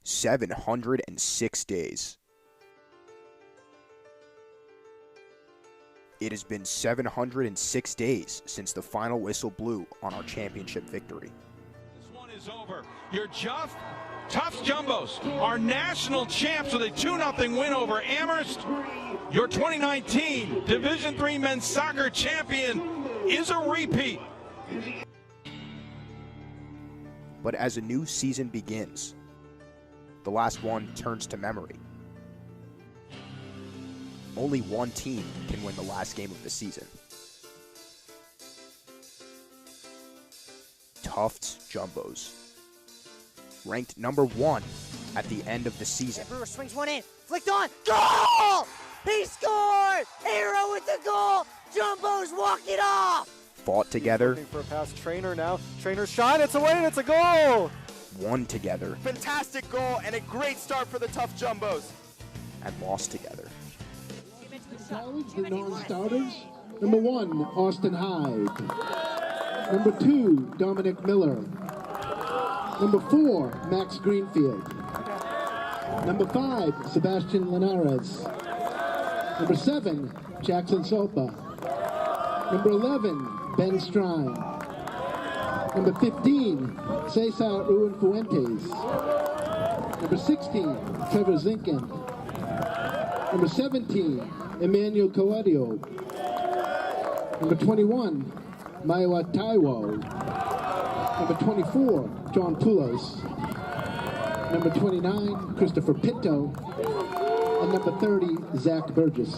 706 days. It has been 706 days since the final whistle blew on our championship victory. This one is over. Your Tufts Jumbos are national champs with a 2-0 win over Amherst. Your 2019 Division III men's soccer champion is a repeat. But as a new season begins, the last one turns to memory. Only one team can win the last game of the season. Tufts Jumbos. Ranked number 1 at the end of the season. Brewer swings one in, flicked on, goal! He scored! Hero with the goal! Jumbo's walk it off! Fought together. Looking for a pass. Trainer now. Trainer shot. It's away and it's a goal! Won together. Fantastic goal and a great start for the Tufts Jumbos. And lost together. College, the non-starters. Number 1, Austin Hyde. Number 2, Dominic Miller. Number 4, Max Greenfield. Number 5, Sebastian Linares. Number 7, Jackson Sopa. Number 11, Ben Strine. Number 15, Cesar Ruin Fuentes. Number 16, Trevor Zinkin. Number 17, Emmanuel Coadio. Number 21, Maiwa Taiwo. Number 24, John Poulos. Number 29, Christopher Pinto. And number 30, Zach Burgess.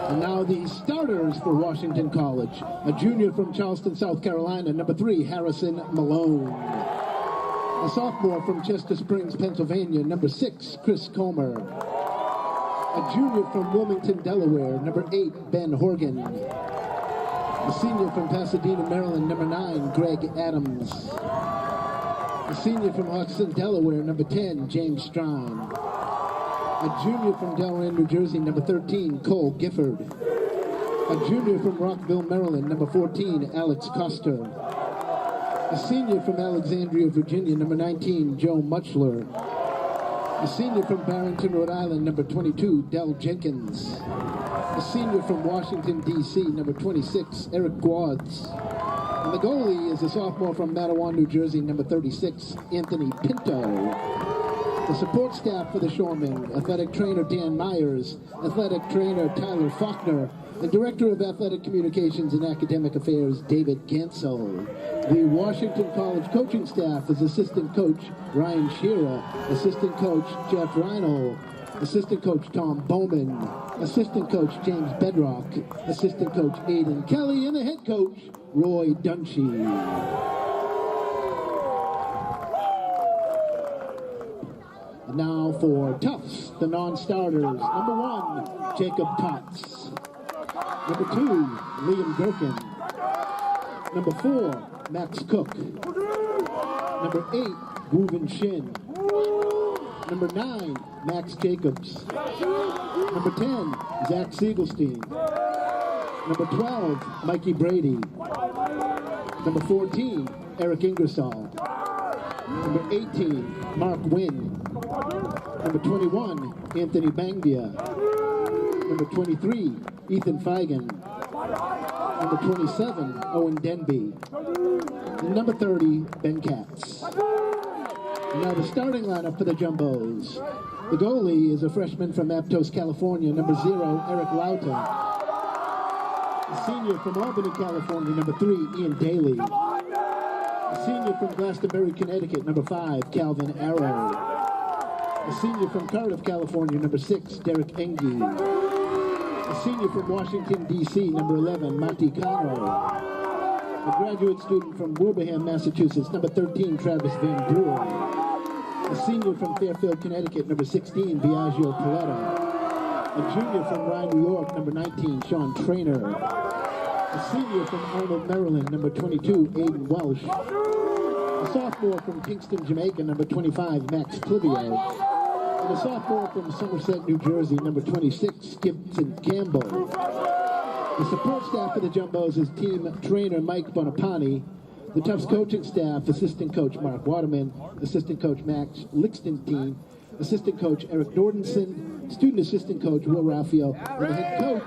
And now the starters for Washington College. A junior from Charleston, South Carolina, number 3, Harrison Malone. A sophomore from Chester Springs, Pennsylvania, number 6, Chris Comer. A junior from Wilmington, Delaware, number 8, Ben Horgan. A senior from Pasadena, Maryland, number 9, Greg Adams. A senior from Hoxton, Delaware, number 10, James Strine. A junior from Delaware, New Jersey, number 13, Cole Gifford. A junior from Rockville, Maryland, number 14, Alex Coster. A senior from Alexandria, Virginia, number 19, Joe Muchler. A senior from Barrington, Rhode Island, number 22, Del Jenkins. A senior from Washington, D.C., number 26, Eric Guads. And the goalie is a sophomore from Matawan, New Jersey, number 36, Anthony Pinto. The support staff for the Shoremen, athletic trainer Dan Myers, athletic trainer Tyler Faulkner, and Director of Athletic Communications and Academic Affairs, David Gansel. The Washington College coaching staff is assistant coach Ryan Shearer, assistant coach Jeff Reinl, assistant coach Tom Bowman, assistant coach James Bedrock, assistant coach Aiden Kelly, and the head coach Roy Dunshee. Now for Tufts, the non-starters. Number 1, Jacob Tots. Number 2, Liam Gherkin. Number 4, Max Cook. Number 8, Wooven Shin. Number 9, Max Jacobs. Number 10, Zach Siegelstein. Number 12, Mikey Brady. Number 14, Eric Ingersoll. Number 18, Mark Wynn. Number 21, Anthony Bangia. Number 23, Ethan Feigen. Number 27, Owen Denby. And number 30, Ben Katz. And now the starting lineup for the Jumbos. The goalie is a freshman from Aptos, California, number 0, Eric Loughton. A senior from Albany, California, number 3, Ian Daly. A senior from Glastonbury, Connecticut, number 5, Calvin Arrow. A senior from Cardiff, California, number 6, Derek Engie. A senior from Washington, D.C., number 11, Monty Cano. A graduate student from Wilbraham, Massachusetts, number 13, Travis Van Brewer. A senior from Fairfield, Connecticut, number 16, Biagio Paletta. A junior from Rye, New York, number 19, Sean Trainer. A senior from Arnold, Maryland, number 22, Aiden Welsh. A sophomore from Kingston, Jamaica, number 25, Max Clivio. And a sophomore from Somerset, New Jersey, number 26, Gibson Campbell. The support staff for the Jumbos is team trainer Mike Bonapani. The Tufts coaching staff, assistant coach Mark Waterman, assistant coach Max Lichtenstein, assistant coach Eric Nordenson, student assistant coach Will Raffio, and the head coach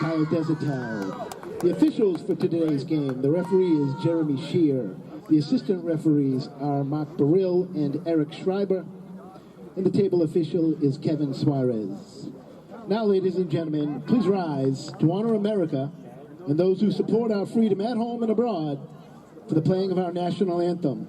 Kyle Desatel. The officials for today's game, the referee is Jeremy Shear. The assistant referees are Mark Burrill and Eric Schreiber. And the table official is Kevin Suarez. Now, ladies and gentlemen, please rise to honor America and those who support our freedom at home and abroad for the playing of our national anthem.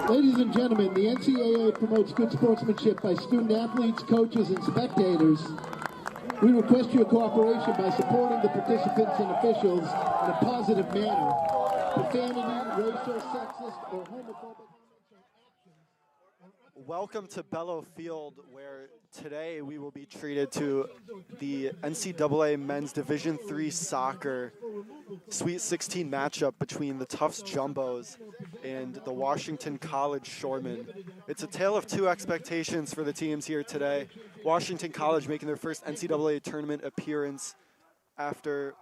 Ladies and gentlemen, the NCAA promotes good sportsmanship by student athletes, coaches, and spectators. We request your cooperation by supporting the participants and officials in a positive manner. Profanity, racial, sexist, or homophobic. Welcome to Bellow Field, where today we will be treated to the NCAA Men's Division III Soccer Sweet 16 matchup between the Tufts Jumbos and the Washington College Shoremen. It's a tale of two expectations for the teams here today. Washington College making their first NCAA tournament appearance after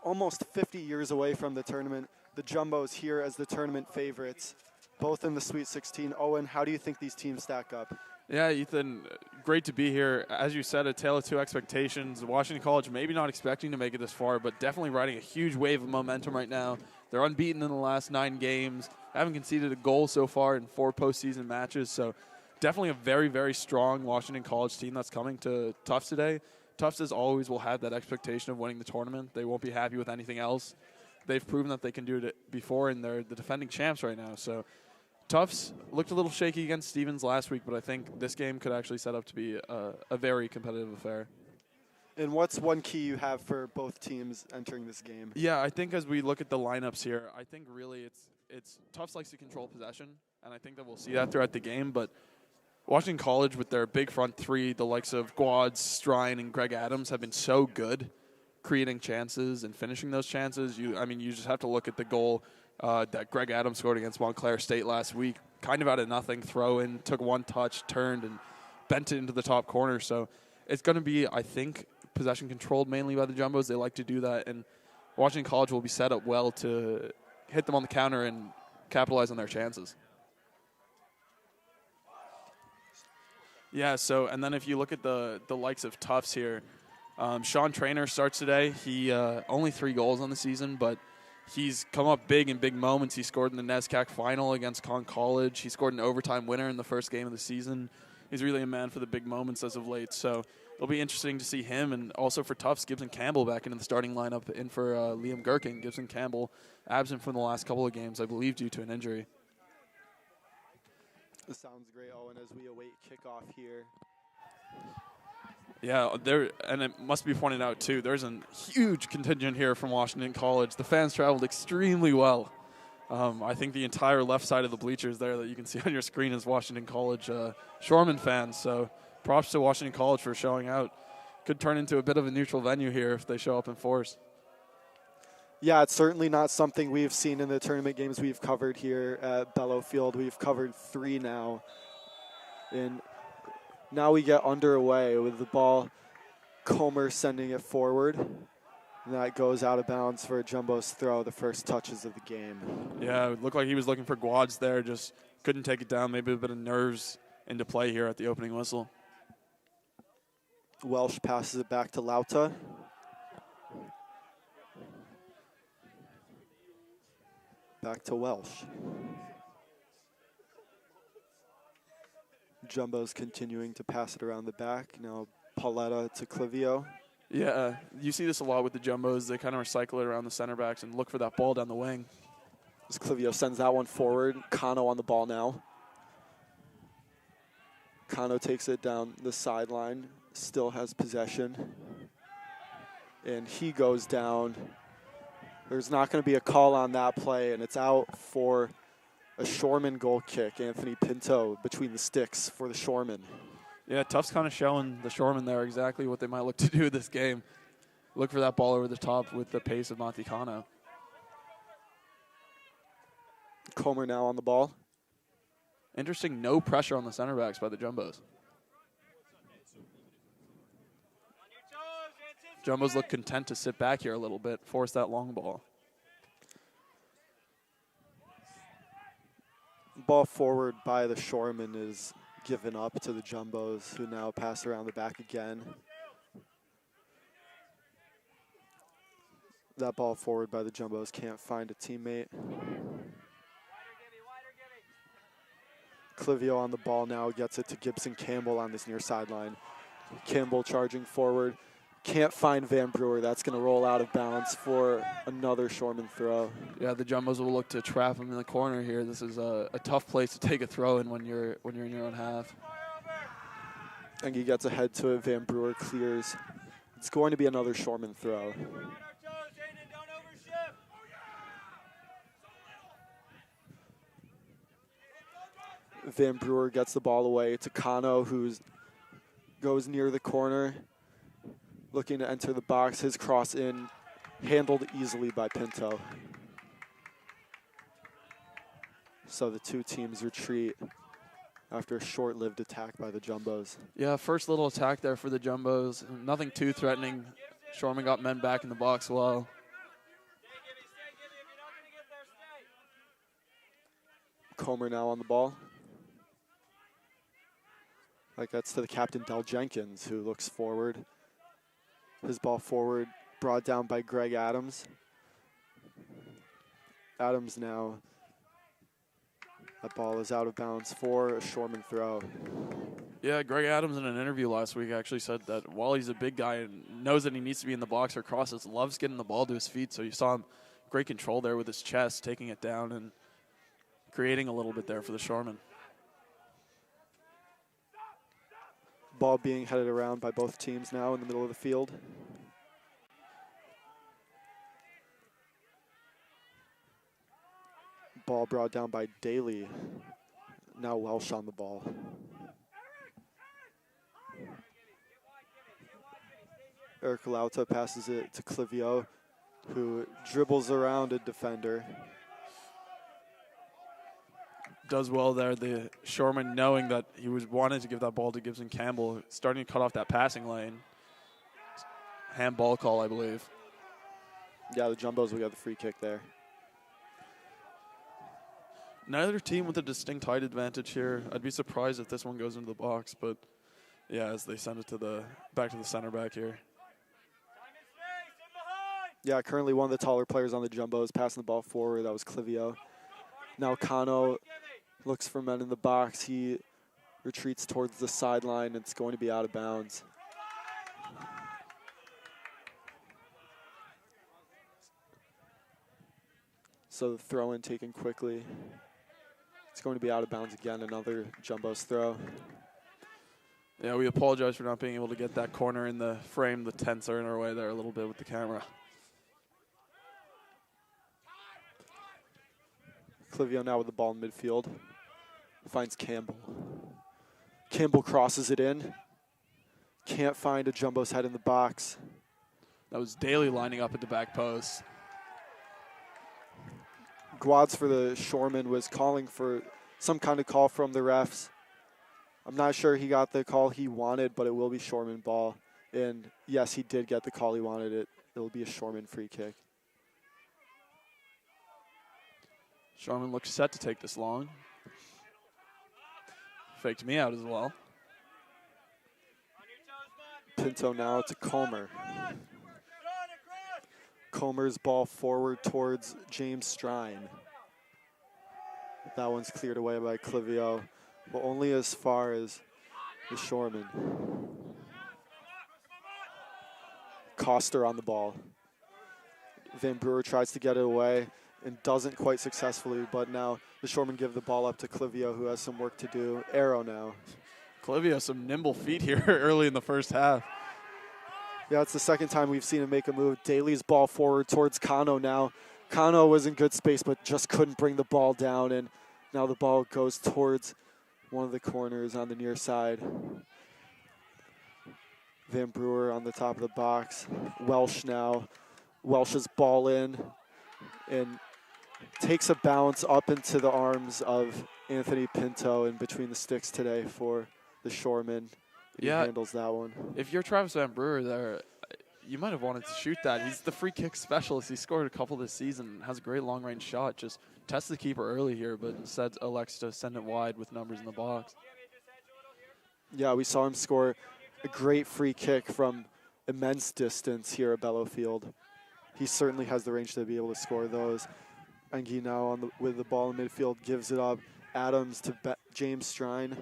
almost 50 years away from the tournament. The Jumbos here as the tournament favorites, both in the Sweet 16. Owen, how do you think these teams stack up? Yeah, Ethan, great to be here. As you said, a tale of two expectations. Washington College maybe not expecting to make it this far, but definitely riding a huge wave of momentum right now. They're unbeaten in the last 9 games, haven't conceded a goal so far in 4 postseason matches, so definitely a very, very strong Washington College team that's coming to Tufts today. Tufts, as always, will have that expectation of winning the tournament. They won't be happy with anything else. They've proven that they can do it before, and they're the defending champs right now. So Tufts looked a little shaky against Stevens last week, but I think this game could actually set up to be a very competitive affair. And what's one key you have for both teams entering this game? Yeah, I think as we look at the lineups here, I think really it's Tufts likes to control possession, and I think that we'll see that throughout the game. But Washington College, with their big front three, the likes of Guads, Strine, and Greg Adams, have been so good creating chances and finishing those chances. You just have to look at the goal that Greg Adams scored against Montclair State last week. Kind of out of nothing, throw in, took one touch, turned, and bent it into the top corner. So it's going to be, I think, possession controlled mainly by the Jumbos. They like to do that, and Washington College will be set up well to hit them on the counter and capitalize on their chances. Yeah, so, and then if you look at the likes of Tufts here, Sean Traynor starts today. He only 3 goals on the season, but he's come up big in big moments. He scored in the NESCAC final against Conn College. He scored an overtime winner in the first game of the season. He's really a man for the big moments as of late, so it'll be interesting to see him. And also for Tufts, Gibson Campbell back into the starting lineup in for Liam Gherkin. Gibson Campbell absent from the last couple of games, I believe, due to an injury. This sounds great, Owen, as we await kickoff here. Yeah, and it must be pointed out, too, there's a huge contingent here from Washington College. The fans traveled extremely well. I think the entire left side of the bleachers there that you can see on your screen is Washington College Shoreman fans. So props to Washington College for showing out. Could turn into a bit of a neutral venue here if they show up in force. Yeah, it's certainly not something we've seen in the tournament games we've covered here at Bellow Field. We've covered 3 now. And now we get underway with the ball. Comer sending it forward. And that goes out of bounds for a Jumbo's throw, the first touches of the game. Yeah, it looked like he was looking for Guads there, just couldn't take it down. Maybe a bit of nerves into play here at the opening whistle. Welsh passes it back to Lauta. Back to Welsh. Jumbo's continuing to pass it around the back. Now Pauletta to Clivio. Yeah, you see this a lot with the Jumbos. They kind of recycle it around the center backs and look for that ball down the wing. As Clivio sends that one forward. Kano on the ball now. Kano takes it down the sideline. Still has possession. And he goes down. There's not going to be a call on that play, and it's out for a Shoreman goal kick. Anthony Pinto between the sticks for the Shoreman. Yeah, Tufts kind of showing the Shoreman there exactly what they might look to do this game. Look for that ball over the top with the pace of Monty Kano. Comer now on the ball. Interesting, no pressure on the center backs by the Jumbos. Jumbos look content to sit back here a little bit, force that long ball. Ball forward by the Shoreman is given up to the Jumbos, who now pass around the back again. That ball forward by the Jumbos can't find a teammate. Clivio on the ball now, gets it to Gibson Campbell on this near sideline. Campbell charging forward, Can't find Van Brewer. That's going to roll out of bounds for another Shorman throw. Yeah, the Jumbos will look to trap him in the corner here. This is a tough place to take a throw in when you're in your own half. And he gets ahead to it. Van Brewer clears. It's going to be another Shorman throw. Van Brewer gets the ball away to Kano, who goes near the corner, looking to enter the box. His cross in, handled easily by Pinto. So the two teams retreat after a short-lived attack by the Jumbos. Yeah, first little attack there for the Jumbos. Nothing too threatening. Shorman got men back in the box well. Comer now on the ball. Like that's to the captain, Del Jenkins, who looks forward. His ball forward, brought down by Greg Adams. Adams now, that ball is out of bounds for a Shorman throw. Yeah, Greg Adams in an interview last week actually said that while he's a big guy and knows that he needs to be in the box or crosses, loves getting the ball to his feet. So you saw him great control there with his chest, taking it down and creating a little bit there for the Shorman. Ball being headed around by both teams now in the middle of the field. Ball brought down by Daly. Now Welsh on the ball. Eric Lauta passes it to Clivio, who dribbles around a defender. Does well there. The Shorman, knowing that he was wanting to give that ball to Gibson Campbell, starting to cut off that passing lane. Handball call, I believe. Yeah, the Jumbos will get the free kick there. Neither team with a distinct height advantage here. I'd be surprised if this one goes into the box, but yeah, as they send it to back to the center back here. Yeah, currently one of the taller players on the Jumbos passing the ball forward. That was Clivio. Now Kano looks for men in the box. He retreats towards the sideline. It's going to be out of bounds. So the throw-in taken quickly. It's going to be out of bounds again, another Jumbos throw. Yeah, we apologize for not being able to get that corner in the frame. The tents are in our way there a little bit with the camera. Clivio now with the ball in midfield. Finds Campbell. Campbell crosses it in. Can't find a Jumbo's head in the box. That was Daly lining up at the back post. Guads for the Shorman was calling for some kind of call from the refs. I'm not sure he got the call he wanted, but it will be Shorman ball. And yes, he did get the call he wanted. It will be a Shorman free kick. Shorman looks set to take this long. Faked me out as well. Pinto now to Comer. Comer's ball forward towards James Strine. That one's cleared away by Clivio, but only as far as the Shorman. Coster on the ball. Van Brewer tries to get it away and doesn't quite successfully, but now the Shorman give the ball up to Clivio, who has some work to do. Arrow now. Clivio, some nimble feet here early in the first half. Yeah, it's the second time we've seen him make a move. Daly's ball forward towards Kano now. Kano was in good space, but just couldn't bring the ball down, and now the ball goes towards one of the corners on the near side. Van Brewer on the top of the box. Welsh now. Welsh's ball in and takes a bounce up into the arms of Anthony Pinto in between the sticks today for the Shorman. He handles that one. If you're Travis Van Brewer there, you might have wanted to shoot that. He's the free kick specialist. He scored a couple this season, has a great long-range shot. Just tests the keeper early here, but instead elects to send it wide with numbers in the box. Yeah, we saw him score a great free kick from immense distance here at Bellow Field. He certainly has the range to be able to score those. Engie now with the ball in midfield gives it up. Adams to James Strine.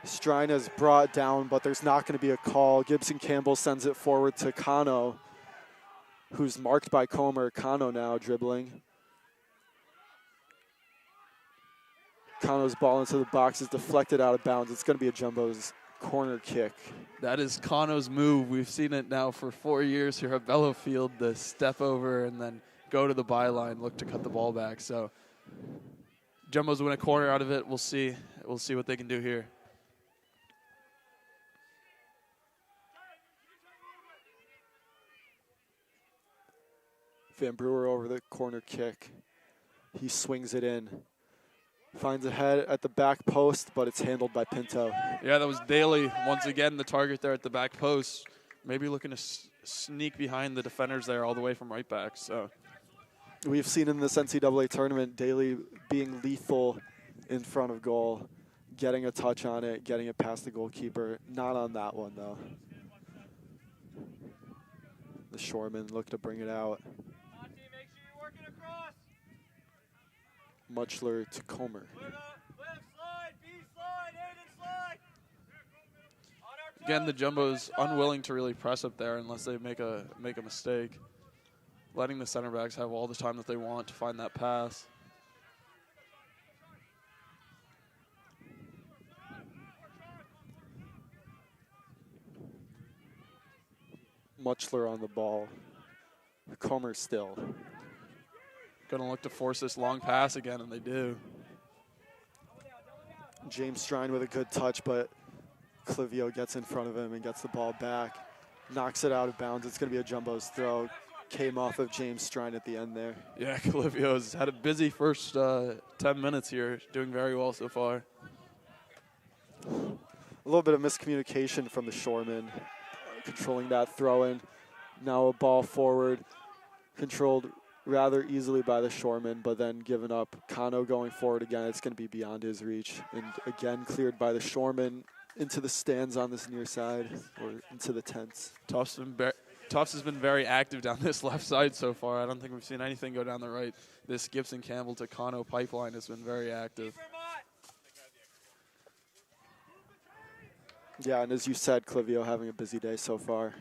Strine is brought down, but there's not going to be a call. Gibson Campbell sends it forward to Kano, who's marked by Comer. Kano now dribbling. Kano's ball into the box is deflected out of bounds. It's going to be a Jumbo's corner kick. That is Kano's move. We've seen it now for 4 years here at Bellow Field, the step over and then go to the byline, look to cut the ball back. So Jumbos win a corner out of it. We'll see. We'll see what they can do here. Van Brewer over the corner kick. He swings it in. Finds a head at the back post, but it's handled by Pinto. Yeah, that was Daly. Once again, the target there at the back post. Maybe looking to sneak behind the defenders there all the way from right back. So we've seen in this NCAA tournament, Daly being lethal in front of goal, getting a touch on it, getting it past the goalkeeper. Not on that one, though. The Shoremen look to bring it out. Muchler to Comer. Again, the Jumbos unwilling to really press up there unless they make a mistake. Letting the center backs have all the time that they want to find that pass. Muchler on the ball. Comer still. Going to look to force this long pass again, and they do. James Strine with a good touch, but Clivio gets in front of him and gets the ball back. Knocks it out of bounds. It's going to be a Jumbo's throw. Came off of James Strine at the end there. Yeah, Clivio's had a busy first 10 minutes here. Doing very well so far. A little bit of miscommunication from the Shoremen. Controlling that throw-in. Now a ball forward. Controlled rather easily by the Shoremen, but then given up. Kano going forward again. It's going to be beyond his reach. And again cleared by the Shoremen into the stands on this near side, or into the tents. Tufts has been very active down this left side so far. I don't think we've seen anything go down the right. This Gibson Campbell to Kano pipeline has been very active. Yeah, and as you said, Clivio having a busy day so far.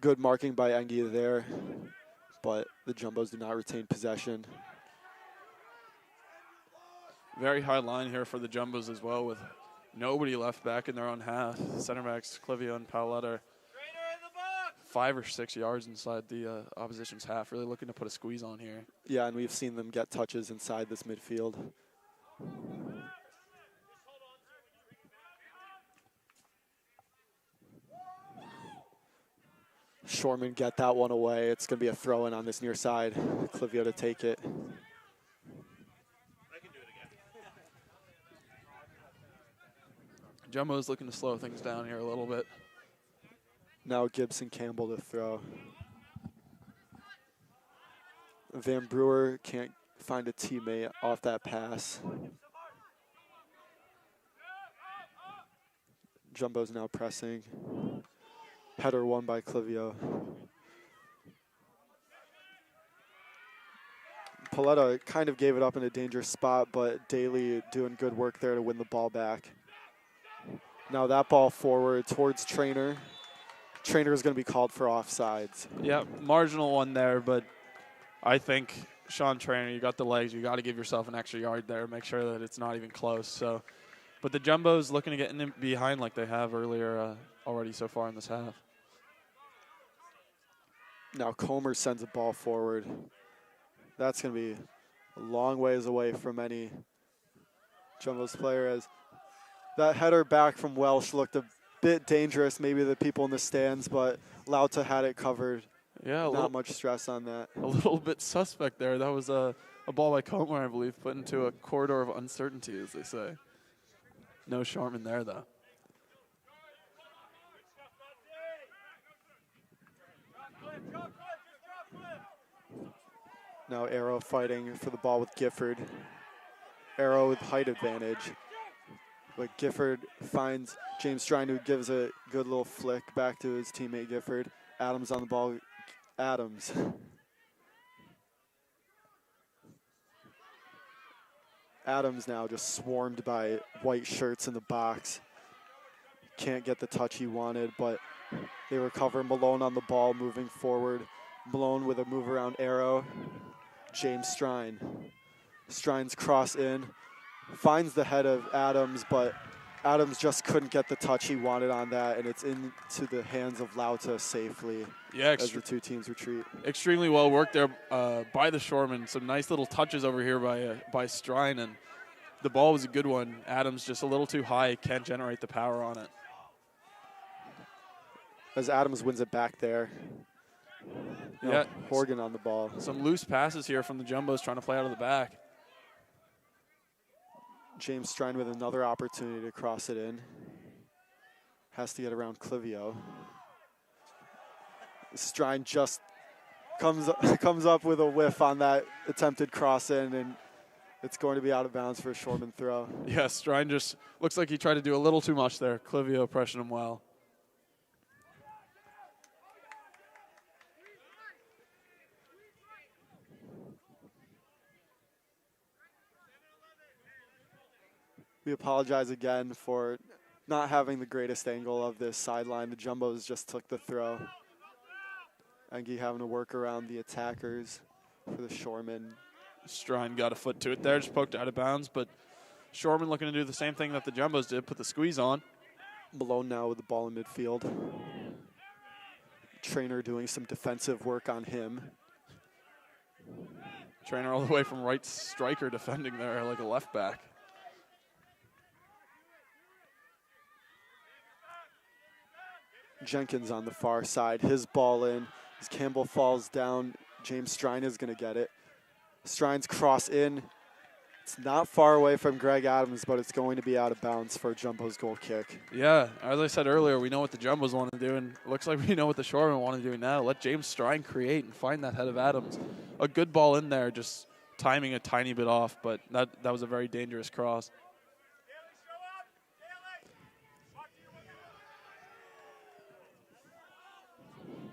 Good marking by Engie there, but the Jumbos do not retain possession. Very high line here for the Jumbos as well, with nobody left back in their own half. Center backs Clivio and Paoletta are 5 or 6 yards inside the opposition's half, really looking to put a squeeze on here. Yeah, and we've seen them get touches inside this midfield. Shoreman get that one away. It's going to be a throw-in on this near side. Clivio to take it. Jumbo's looking to slow things down here a little bit. Now Gibson Campbell to throw. Van Brewer can't find a teammate off that pass. Jumbo's now pressing. Header won by Clivio. Paoletta kind of gave it up in a dangerous spot, but Daly doing good work there to win the ball back. Now that ball forward towards Trainer. Trainer is going to be called for offsides. Yeah, marginal one there, but I think Sean Trainer, you got the legs. You got to give yourself an extra yard there. Make sure that it's not even close. So, but the Jumbos looking to get in behind like they have earlier already so far in this half. Now Comer sends a ball forward. That's going to be a long ways away from any Jumbo's player, as that header back from Welsh looked a bit dangerous, maybe the people in the stands, but Lauta had it covered. Yeah, not much stress on that. A little bit suspect there. That was a ball by Comer, I believe, put into a corridor of uncertainty, as they say. No Sharman there, though. Now Arrow fighting for the ball with Gifford. Arrow with height advantage. But Gifford finds James Strine, who gives a good little flick back to his teammate Gifford. Adams on the ball, Adams. Adams now just swarmed by white shirts in the box. Can't get the touch he wanted, but they recover. Malone on the ball, moving forward. Malone with a move around arrow. James Strine. Strine's cross in. Finds the head of Adams, but Adams just couldn't get the touch he wanted on that, and it's into the hands of Lauta safely as the two teams retreat. Extremely well worked there by the Shoremen. Some nice little touches over here by Strine, and the ball was a good one. Adams just a little too high, can't generate the power on it. As Adams wins it back there. Yeah, Horgan on the ball. Some loose passes here from the Jumbos trying to play out of the back. James Strine with another opportunity to cross it in. Has to get around Clivio. Strine just comes up with a whiff on that attempted cross in, and it's going to be out of bounds for a Shoreman throw. Yeah, Strine just looks like he tried to do a little too much there. Clivio pressured him well. We apologize again for not having the greatest angle of this sideline. The Jumbos just took the throw. Engie having to work around the attackers for the Shoremen. Strine got a foot to it there, just poked out of bounds, but Shoreman looking to do the same thing that the Jumbos did, put the squeeze on. Malone now with the ball in midfield. Trainer doing some defensive work on him. Trainer all the way from right striker defending there like a left back. Jenkins on the far side, his ball in. As Campbell falls down, James Strine is going to get it. Strine's cross in. It's not far away from Greg Adams, but it's going to be out of bounds for Jumbo's goal kick. Yeah, as I said earlier, we know what the Jumbos want to do, and it looks like we know what the Shoremen want to do now. Let James Strine create and find that head of Adams. A good ball in there, just timing a tiny bit off, but that was a very dangerous cross.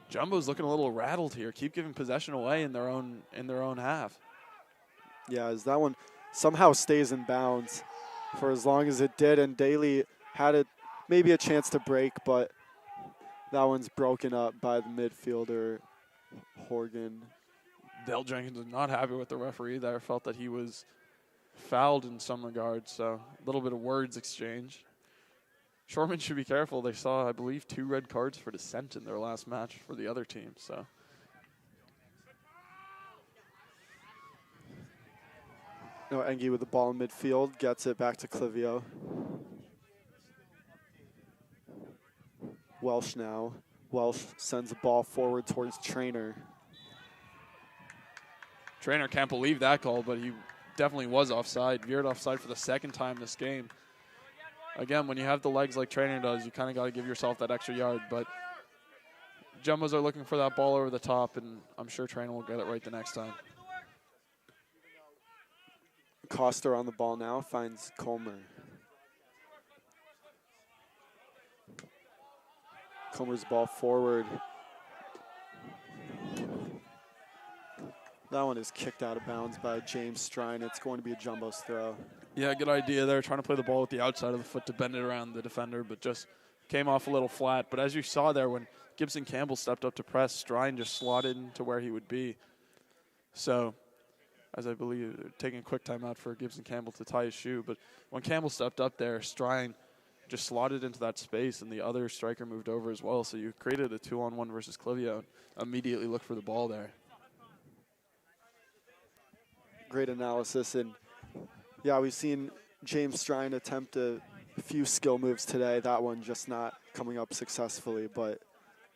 Jumbo's looking a little rattled here. Keep giving possession away in their own half. Yeah, as that one somehow stays in bounds for as long as it did, and Daly had it maybe a chance to break, but that one's broken up by the midfielder, Horgan. Dale Jenkins was not happy with the referee there, felt that he was fouled in some regards, so a little bit of words exchanged. Shoremen should be careful. They saw, I believe, 2 red cards for dissent in their last match for the other team. So, Engie with the ball in midfield, gets it back to Clivio. Welsh now. Welsh sends the ball forward towards Trainer. Trainer can't believe that call, but he definitely was offside. Veered offside for the second time this game. Again, when you have the legs like Trainer does, you kind of got to give yourself that extra yard. But Jumbos are looking for that ball over the top, and I'm sure Trainer will get it right the next time. Coster on the ball now, finds Comer. Comer's ball forward. That one is kicked out of bounds by James Strine. It's going to be a Jumbo's throw. Yeah, good idea there, trying to play the ball with the outside of the foot to bend it around the defender, but just came off a little flat. But as you saw there, when Gibson Campbell stepped up to press, Strine just slotted into where he would be. So, as I believe, taking a quick timeout for Gibson Campbell to tie his shoe. But when Campbell stepped up there, Strine just slotted into that space, and the other striker moved over as well. So you created a 2-on-1 versus Clivio, and immediately looked for the ball there. Great analysis, and yeah, we've seen James Strine attempt a few skill moves today. That one just not coming up successfully, but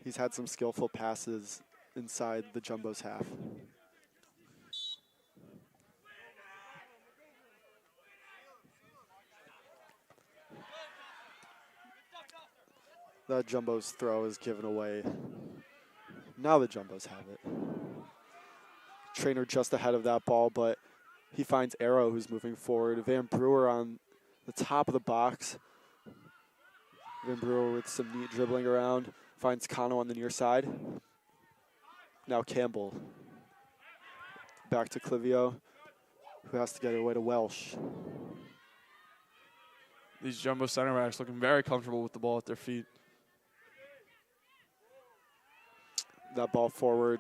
he's had some skillful passes inside the Jumbo's half. That Jumbo's throw is given away. Now the Jumbos have it. Trainer just ahead of that ball, but he finds Arrow, who's moving forward. Van Brewer on the top of the box. Van Brewer with some neat dribbling around. Finds Kano on the near side. Now Campbell. Back to Clivio, who has to get it away to Welsh. These jumbo center backs looking very comfortable with the ball at their feet. That ball forward.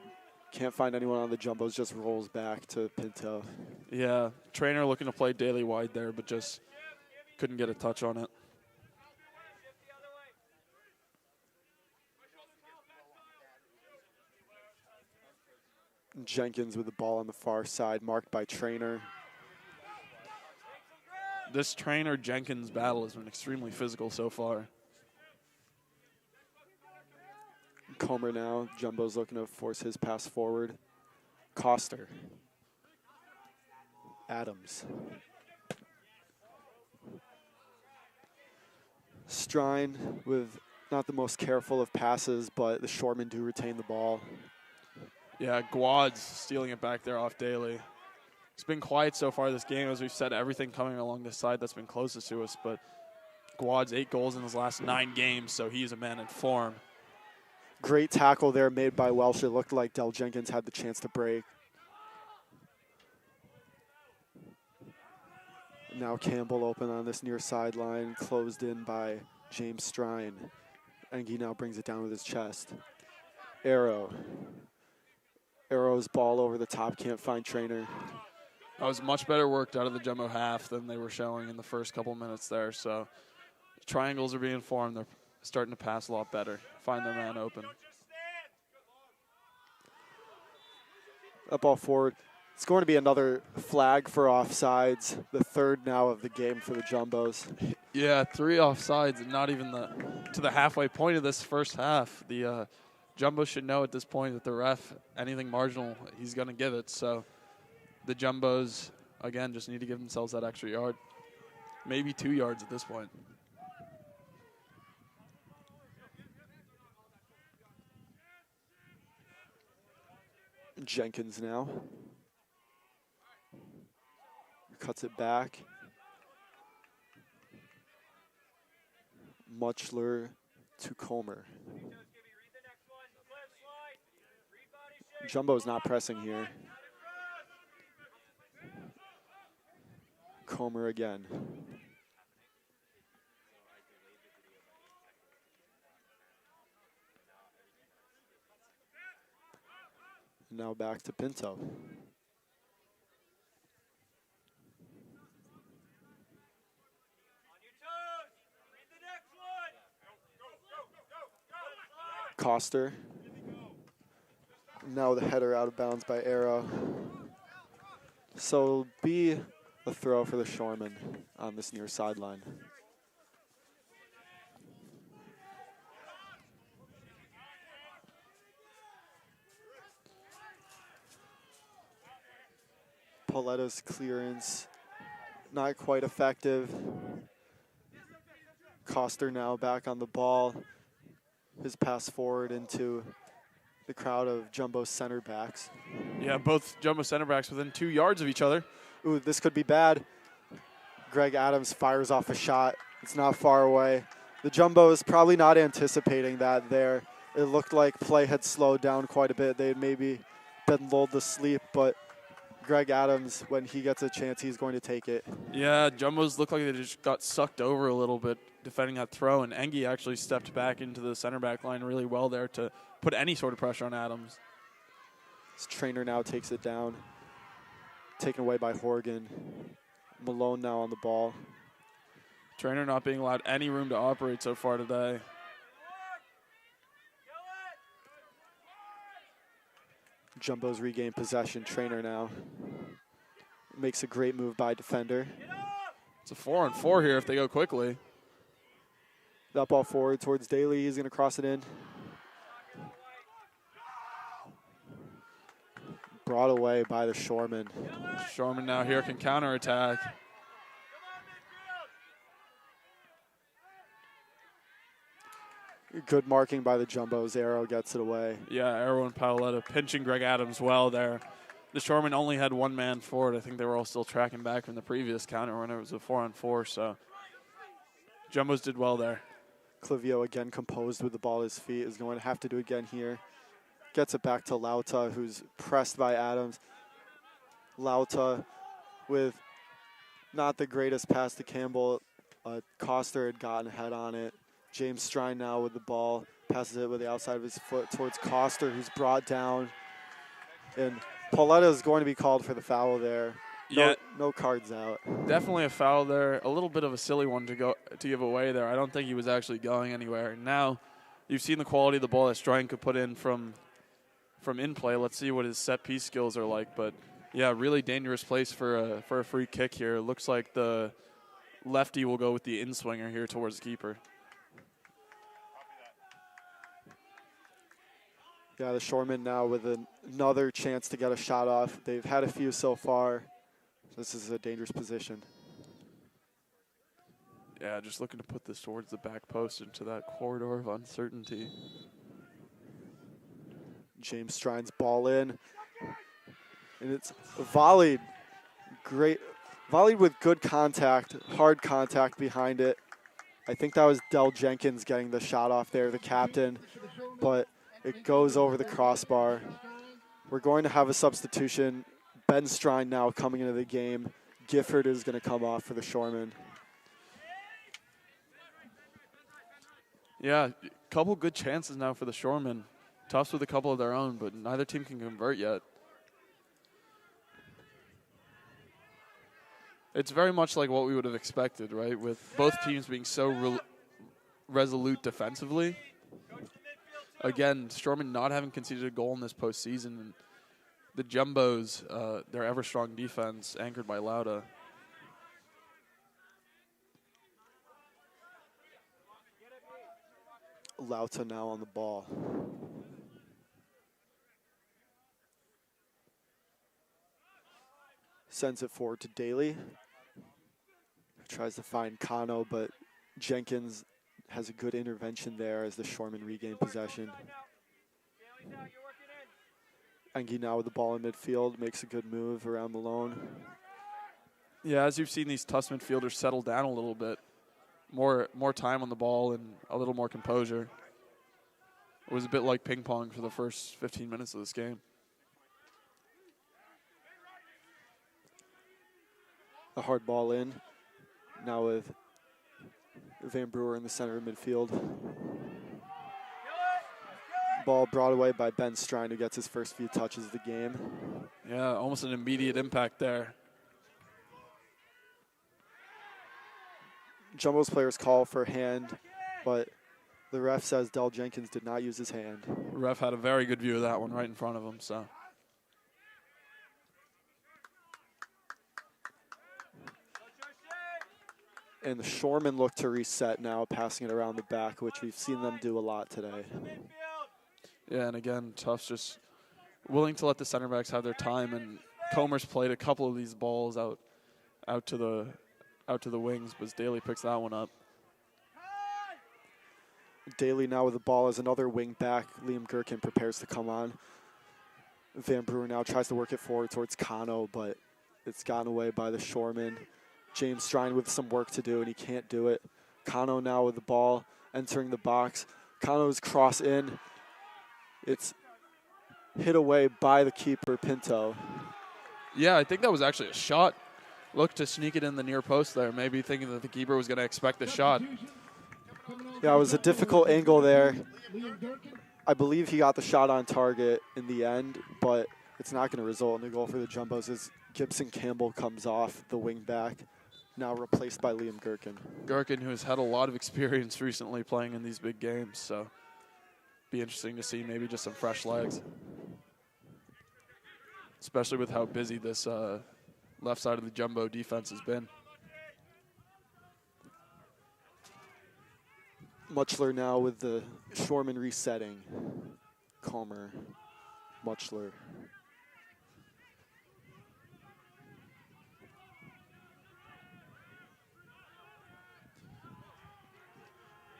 Can't find anyone on the jumbos, just rolls back to Pinto. Yeah, Trainer looking to play daily wide there, but just couldn't get a touch on it. Jenkins with the ball on the far side, marked by Trainer. This Trainer-Jenkins battle has been extremely physical so far. Comer now. Jumbo's looking to force his pass forward. Coster. Adams. Strine with not the most careful of passes, but the Shoremen do retain the ball. Yeah, Guad's stealing it back there off Daly. It's been quiet so far this game, as we've said, everything coming along this side that's been closest to us, but Guad's 8 goals in his last 9 games, so he's a man in form. Great tackle there made by Welsh. It looked like Del Jenkins had the chance to break. Now Campbell open on this near sideline, closed in by James Strine. Engie now brings it down with his chest. Arrow. Arrow's ball over the top, can't find Trainer. That was much better worked out of the jumbo half than they were showing in the first couple minutes there. So triangles are being formed. They're starting to pass a lot better, find their man open. That ball forward. It's going to be another flag for offsides, the third now of the game for the Jumbos. Yeah, 3 offsides and not even to the halfway point of this first half. The Jumbo should know at this point that the ref, anything marginal, he's going to give it. So the Jumbos, again, just need to give themselves that extra yard. Maybe 2 yards at this point. Jenkins now. Cuts it back. Muchler to Comer. Jumbo's not pressing here. Comer again. Now back to Pinto. Coster. Now the header out of bounds by Arrow. So it'll be a throw for the Shoremen on this near sideline. Pauletta's clearance, not quite effective. Coster now back on the ball. His pass forward into the crowd of Jumbo center backs. Yeah, both Jumbo center backs within 2 yards of each other. Ooh, this could be bad. Greg Adams fires off a shot. It's not far away. The Jumbo is probably not anticipating that there. It looked like play had slowed down quite a bit. They had maybe been lulled to sleep, but Greg Adams, when he gets a chance, he's going to take it. Yeah, Jumbos looked like they just got sucked over a little bit defending that throw, and Engie actually stepped back into the center back line really well there to put any sort of pressure on Adams. His Trainer now takes it down. Taken away by Horgan. Malone now on the ball. Trainer not being allowed any room to operate so far today. Jumbo's regained possession. Trainer now makes a great move by defender. It's a 4-on-4 here if they go quickly. That ball forward towards Daly. He's going to cross it in. Brought away by the Shoreman. Shoreman now here can counterattack. Good marking by the Jumbos. Arrow gets it away. Yeah, Arrow and Paoletta pinching Greg Adams well there. The Shoreman only had one man forward. I think they were all still tracking back from the previous counter when it was a 4-on-4, so Jumbos did well there. Clivio again composed with the ball at his feet. Is going to have to do it again here. gets it back to Lauta, who's pressed by Adams. Lauta with not the greatest pass to Campbell. Coster had gotten ahead on it. James Strine now with the ball. Passes it with the outside of his foot towards Coster, who's brought down. And Pauletta is going to be called for the foul there. No cards out. Definitely a foul there. A little bit of a silly one to give away there. I don't think he was actually going anywhere. Now, you've seen the quality of the ball that Strine could put in from in play. Let's see what his set piece skills are like. But yeah, really dangerous place for a free kick here. It looks like the lefty will go with the in-swinger here towards the keeper. Yeah, the Shoremen now with another chance to get a shot off. They've had a few so far. This is a dangerous position. Yeah, just looking to put this towards the back post into that corridor of uncertainty. James Strine's ball in. And it's volleyed. Great. Volleyed with good contact, hard contact behind it. I think that was Del Jenkins getting the shot off there, the captain. But it goes over the crossbar. We're going to have a substitution. Ben Strine now coming into the game. Gifford is going to come off for the Shoremen. Yeah, a couple good chances now for the Shoremen. Tufts with a couple of their own, but neither team can convert yet. It's very much like what we would have expected, right? With both teams being so resolute defensively. Again, Shoremen not having conceded a goal in this postseason. And the Jumbos, their ever-strong defense, anchored by Lauda. Lauta now on the ball. Sends it forward to Daly. Tries to find Kano, but Jenkins has a good intervention there as the Shoremen regain possession. Engie now with the ball in midfield, makes a good move around Malone. Yeah, as you've seen these Tufts midfielders settle down a little bit. More time on the ball and a little more composure. It was a bit like ping pong for the first 15 minutes of this game. A hard ball in. Now with Van Brewer in the center of midfield. Ball brought away by Ben Strine, who gets his first few touches of the game. Yeah, almost an immediate impact there. Jumbo's players call for a hand, but the ref says Del Jenkins did not use his hand. The ref had a very good view of that one right in front of him, so. And the Shoremen look to reset now, passing it around the back, which we've seen them do a lot today. Yeah, and again, Tufts just willing to let the center backs have their time, and Comer's played a couple of these balls out to the wings, but Daly picks that one up. Daly now with the ball as another wing back. Liam Gherkin prepares to come on. Van Brewer now tries to work it forward towards Kano, but it's gotten away by the Shoremen. James Strine with some work to do, and he can't do it. Kano now with the ball, entering the box. Kano's cross in. It's hit away by the keeper, Pinto. Yeah, I think that was actually a shot. Looked to sneak it in the near post there, maybe thinking that the keeper was going to expect the shot. Yeah, it was a difficult angle there. I believe he got the shot on target in the end, but it's not going to result in a goal for the Jumbos as Gibson Campbell comes off the wing back, now replaced by Liam Gherkin. Gherkin, who has had a lot of experience recently playing in these big games, so be interesting to see maybe just some fresh legs, especially with how busy this left side of the Jumbo defense has been. Muchler now with the Shoreman resetting. Comer, Muchler.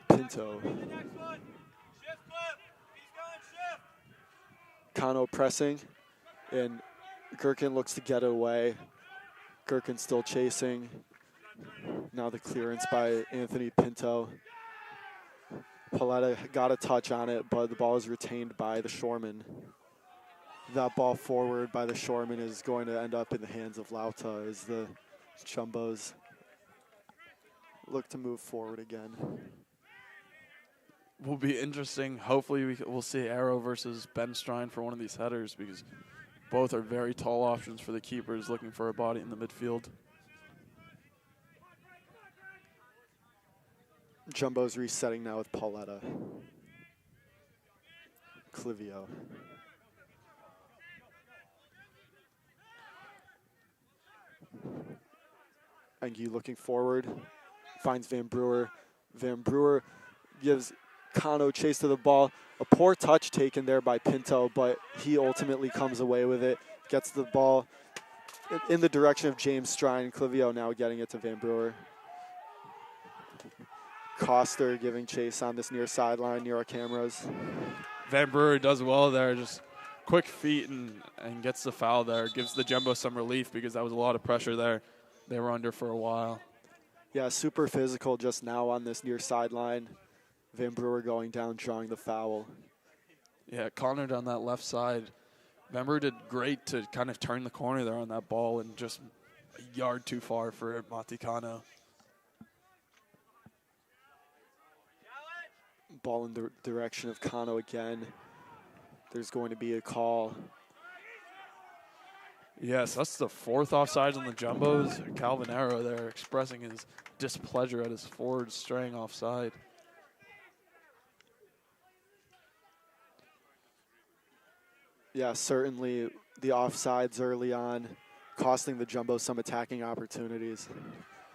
Pinto. Kano pressing, and Gherkin looks to get it away. Gherkin still chasing. Now the clearance by Anthony Pinto. Pauletta got a touch on it, but the ball is retained by the Shoreman. That ball forward by the Shoreman is going to end up in the hands of Lauta as the Jumbos look to move forward again. Will be interesting. Hopefully we'll see Arrow versus Ben Strine for one of these headers, because both are very tall options for the keepers looking for a body in the midfield. Jumbo's resetting now with Pauletta. Clivio. Engie looking forward, finds Van Brewer. Van Brewer gives Kano chase to the ball. A poor touch taken there by Pinto, but he ultimately comes away with it. Gets the ball in the direction of James Strine. Clivio now getting it to Van Brewer. Coster giving chase on this near sideline near our cameras. Van Brewer does well there, just quick feet and gets the foul there. Gives the Jumbo some relief because that was a lot of pressure there. They were under for a while. Yeah, super physical just now on this near sideline. Van Brewer going down, drawing the foul. Yeah, cornered on that left side. Van Brewer did great to kind of turn the corner there on that ball, and just a yard too far for Maticano. Ball in the direction of Kano again. There's going to be a call. Yes, that's the fourth offsides on the Jumbos. Calvin Arrow there expressing his displeasure at his forward straying offside. Yeah, certainly the offsides early on costing the Jumbos some attacking opportunities.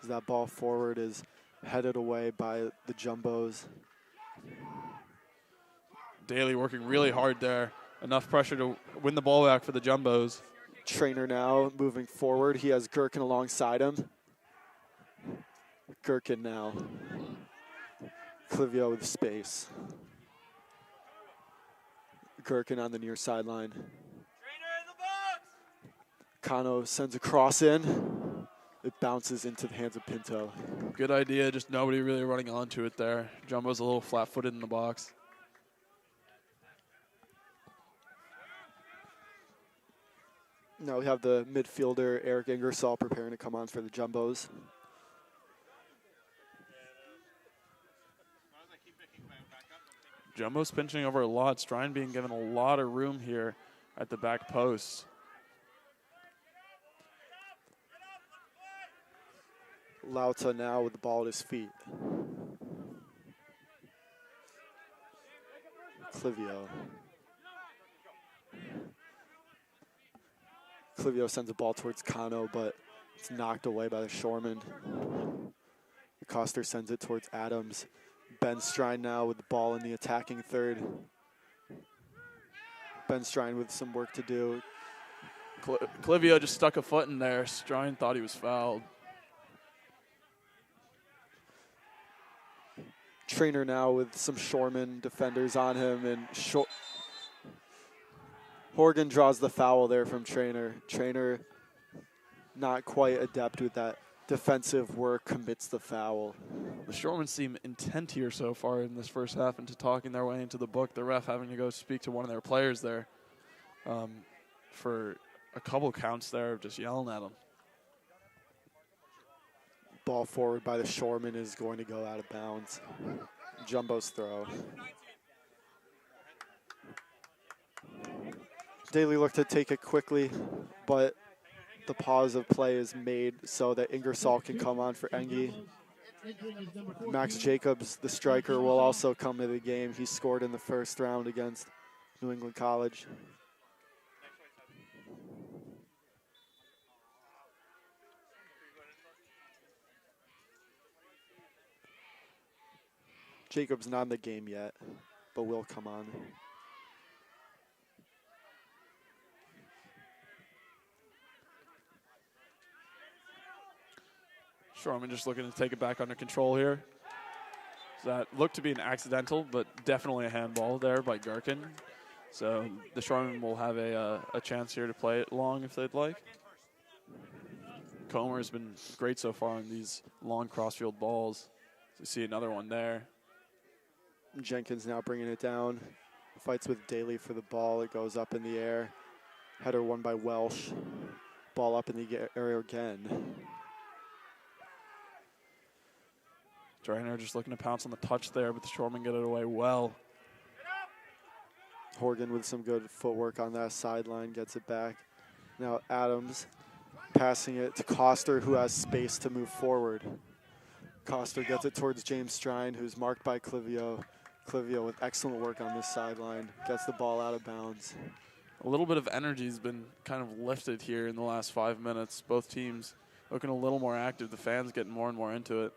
As that ball forward is headed away by the Jumbos. Daly working really hard there. Enough pressure to win the ball back for the Jumbos. Trainer now moving forward. He has Gherkin alongside him. Gherkin now. Clivio with space. Gherkin on the near sideline. Kano sends a cross in. It bounces into the hands of Pinto. Good idea, just nobody really running onto it there. Jumbo's a little flat-footed in the box. Now we have the midfielder, Eric Ingersoll, preparing to come on for the Jumbos. Jumbo's pinching over a lot. Strine being given a lot of room here at the back post. Lauta now with the ball at his feet. Clivio. Clivio sends a ball towards Kano, but it's knocked away by the Shoreman. Coster sends it towards Adams. Ben Strine now with the ball in the attacking third. Ben Strine with some work to do. Clivio just stuck a foot in there. Strine thought he was fouled. Trainer now with some Shoreman defenders on him, and Horgan draws the foul there from Trainer. Trainer not quite adept with that defensive work, commits the foul. The Shoremen seem intent here so far in this first half into talking their way into the book. The ref having to go speak to one of their players there for a couple counts there, just yelling at them. Ball forward by the Shoreman is going to go out of bounds. Jumbo's throw. Daly looked to take it quickly, but the pause of play is made so that Ingersoll can come on for Engie. Max Jacobs, the striker, will also come to the game. He scored in the first round against New England College. Jacobs not in the game yet, but will come on. Shoreman just looking to take it back under control here. So that looked to be an accidental, but definitely a handball there by Gherkin. So the Shoreman will have a chance here to play it long if they'd like. Comer has been great so far on these long crossfield balls. So you see another one there. Jenkins now bringing it down. Fights with Daly for the ball. It goes up in the air. Header won by Welsh. Ball up in the air again. Drainer just looking to pounce on the touch there, but the Shoremen get it away well. Horgan with some good footwork on that sideline gets it back. Now Adams passing it to Coster, who has space to move forward. Coster gets it towards James Strine, who's marked by Clivio. Clivio with excellent work on this sideline, gets the ball out of bounds. A little bit of energy has been kind of lifted here in the last 5 minutes. Both teams looking a little more active. The fans getting more and more into it.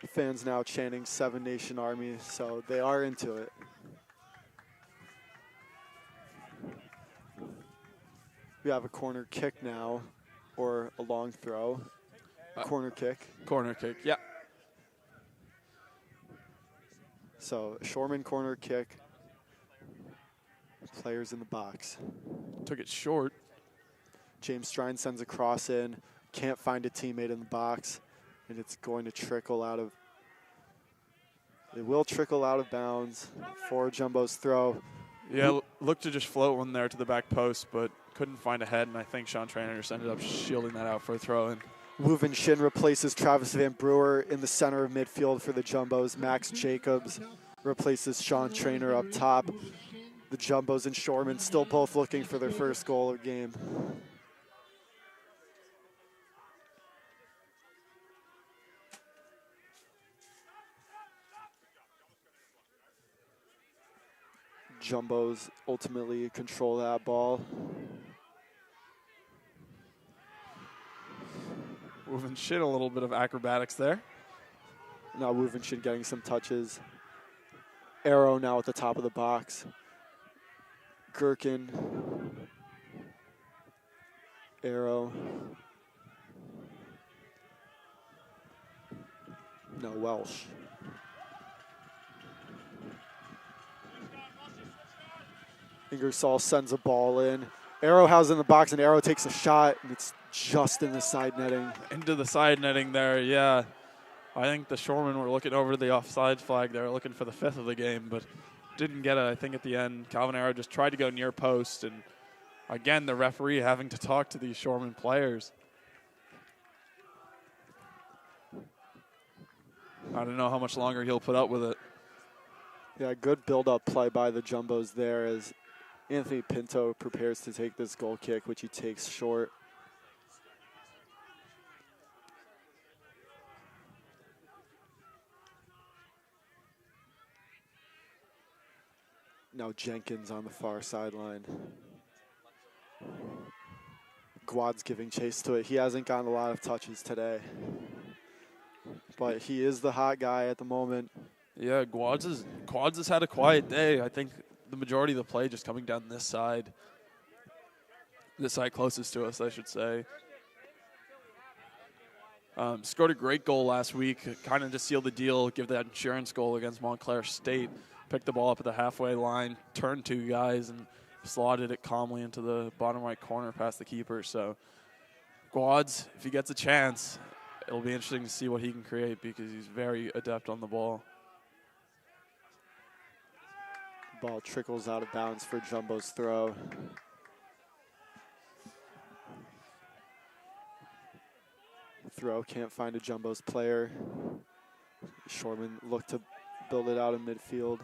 The fans now chanting 7 Nation Army, so they are into it. We have a corner kick now, or a long throw. Corner kick. Corner kick, yeah. So, Shoreman corner kick. Players in the box. Took it short. James Strine sends a cross in. Can't find a teammate in the box. And it's going to trickle out of... It will trickle out of bounds for Jumbo's throw. Yeah, looked to just float one there to the back post, but couldn't find a head, and I think Sean Trainer just ended up shielding that out for a throw-in. Woo Vin Shin replaces Travis Van Brewer in the center of midfield for the Jumbos. Max Jacobs replaces Sean Trainer up top. The Jumbos and Shoremen still both looking for their first goal of the game. Jumbos ultimately control that ball. Moving shit, a little bit of acrobatics there. Now Woo Vin Shin getting some touches. Arrow now at the top of the box. Gherkin. Arrow. No, Welsh. Ingersoll sends a ball in. Arrow has in the box, and Arrow takes a shot, and it's just in the side netting. Into the side netting there, yeah. I think the Shoremen were looking over the offside flag there, looking for the 5th of the game, but didn't get it. I think at the end, Calvin Arrow just tried to go near post, and again, the referee having to talk to these Shoremen players. I don't know how much longer he'll put up with it. Yeah, good build-up play by the Jumbos there as Anthony Pinto prepares to take this goal kick, which he takes short. Now Jenkins on the far sideline. Guad's giving chase to it. He hasn't gotten a lot of touches today, but he is the hot guy at the moment. Yeah, Quads has had a quiet day. I think the majority of the play just coming down this side. This side closest to us, I should say. Scored a great goal last week. Kind of just sealed the deal, give that insurance goal against Montclair State. Picked the ball up at the halfway line, turned 2 guys, and slotted it calmly into the bottom right corner past the keeper. So Quads, if he gets a chance, it'll be interesting to see what he can create because he's very adept on the ball. Ball trickles out of bounds for Jumbo's throw. Throw can't find a Jumbo's player. Shoreman looked to build it out in midfield.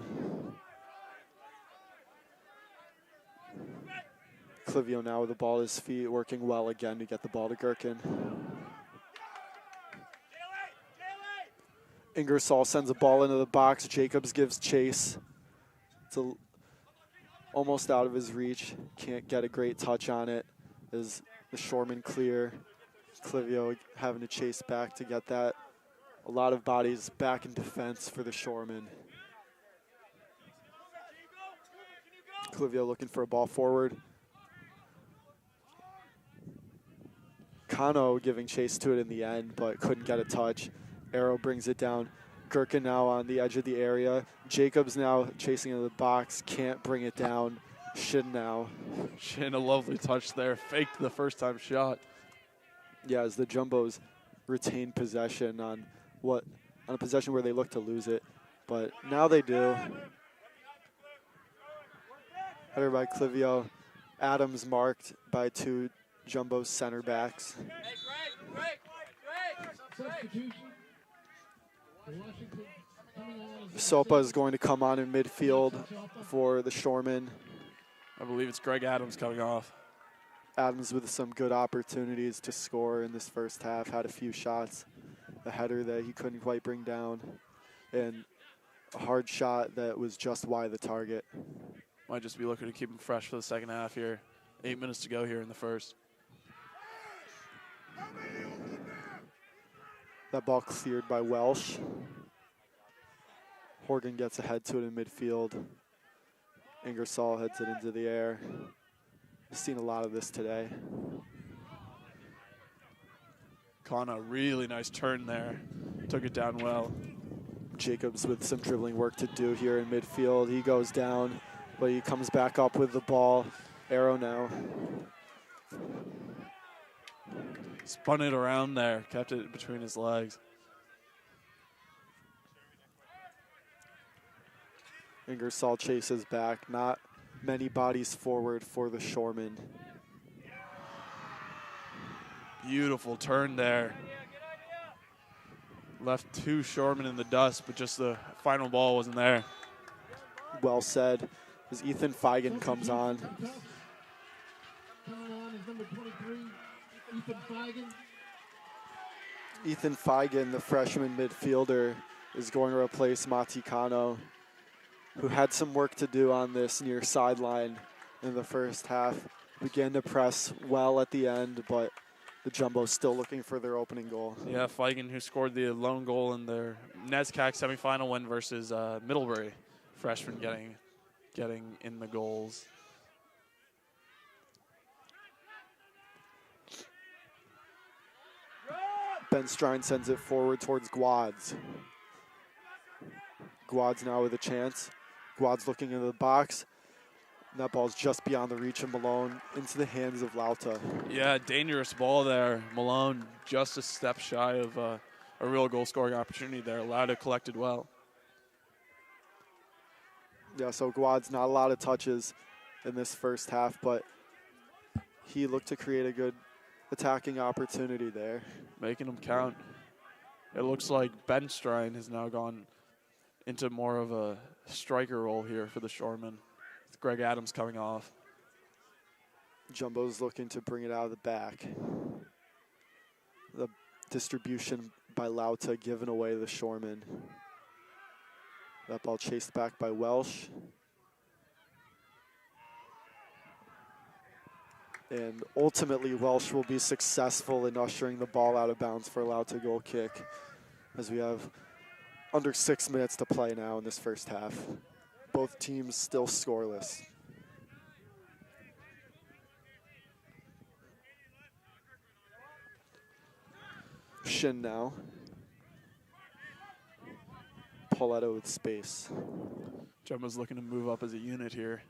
Clivio now with the ball at his feet, working well again to get the ball to Gherkin. Ingersoll sends a ball into the box. Jacobs gives chase. It's almost out of his reach. Can't get a great touch on it as the Shoreman clear. Clivio having to chase back to get that. A lot of bodies back in defense for the Shoreman. Clivio looking for a ball forward. Kano giving chase to it in the end, but couldn't get a touch. Arrow brings it down. Gherkin now on the edge of the area. Jacobs now chasing into the box, can't bring it down. Shin now. Shin, a lovely touch there. Faked the first time shot. Yeah, as the Jumbos retain possession on a possession where they look to lose it, but now they do. Header by Clivio. Adams marked by 2 Jumbo center backs. Sopa is going to come on in midfield for the Shoremen. I believe it's Greg Adams coming off. Adams with some good opportunities to score in this first half, had a few shots. A header that he couldn't quite bring down, and a hard shot that was just wide the target. Might just be looking to keep him fresh for the second half here. 8 minutes to go here in the first. That ball cleared by Welsh. Horgan gets ahead to it in midfield. Ingersoll heads it into the air. We've seen a lot of this today. Kana, really nice turn there. Took it down well. Jacobs with some dribbling work to do here in midfield. He goes down, but he comes back up with the ball. Arrow now. Spun it around there, kept it between his legs. Ingersoll chases back. Not many bodies forward for the Shoremen. Beautiful turn there. Left 2 Shoremen in the dust, but just the final ball wasn't there. Well said. As Ethan Feigen comes on. Ethan Feigen, the freshman midfielder, is going to replace Mati Kano, who had some work to do on this near sideline in the first half. Began to press well at the end, but the Jumbos still looking for their opening goal. Yeah, Feigen, who scored the lone goal in their NESCAC semifinal win versus Middlebury. Freshman getting in the goals. Ben Strine sends it forward towards Guads. Guads now with a chance. Guads looking into the box. And that ball's just beyond the reach of Malone into the hands of Lauta. Yeah, dangerous ball there. Malone just a step shy of a real goal-scoring opportunity there. Lauta collected well. Yeah, so Guads not a lot of touches in this first half, but he looked to create a good attacking opportunity there. Making them count. It looks like Ben Strine has now gone into more of a striker role here for the Shoremen. With Greg Adams coming off. Jumbo's looking to bring it out of the back. The distribution by Lauta given away the Shoremen. That ball chased back by Welsh. And ultimately, Welsh will be successful in ushering the ball out of bounds for a Lauta goal kick, as we have under 6 minutes to play now in this first half. Both teams still scoreless. Shin now. Pauletta with space. Jumbo's looking to move up as a unit here.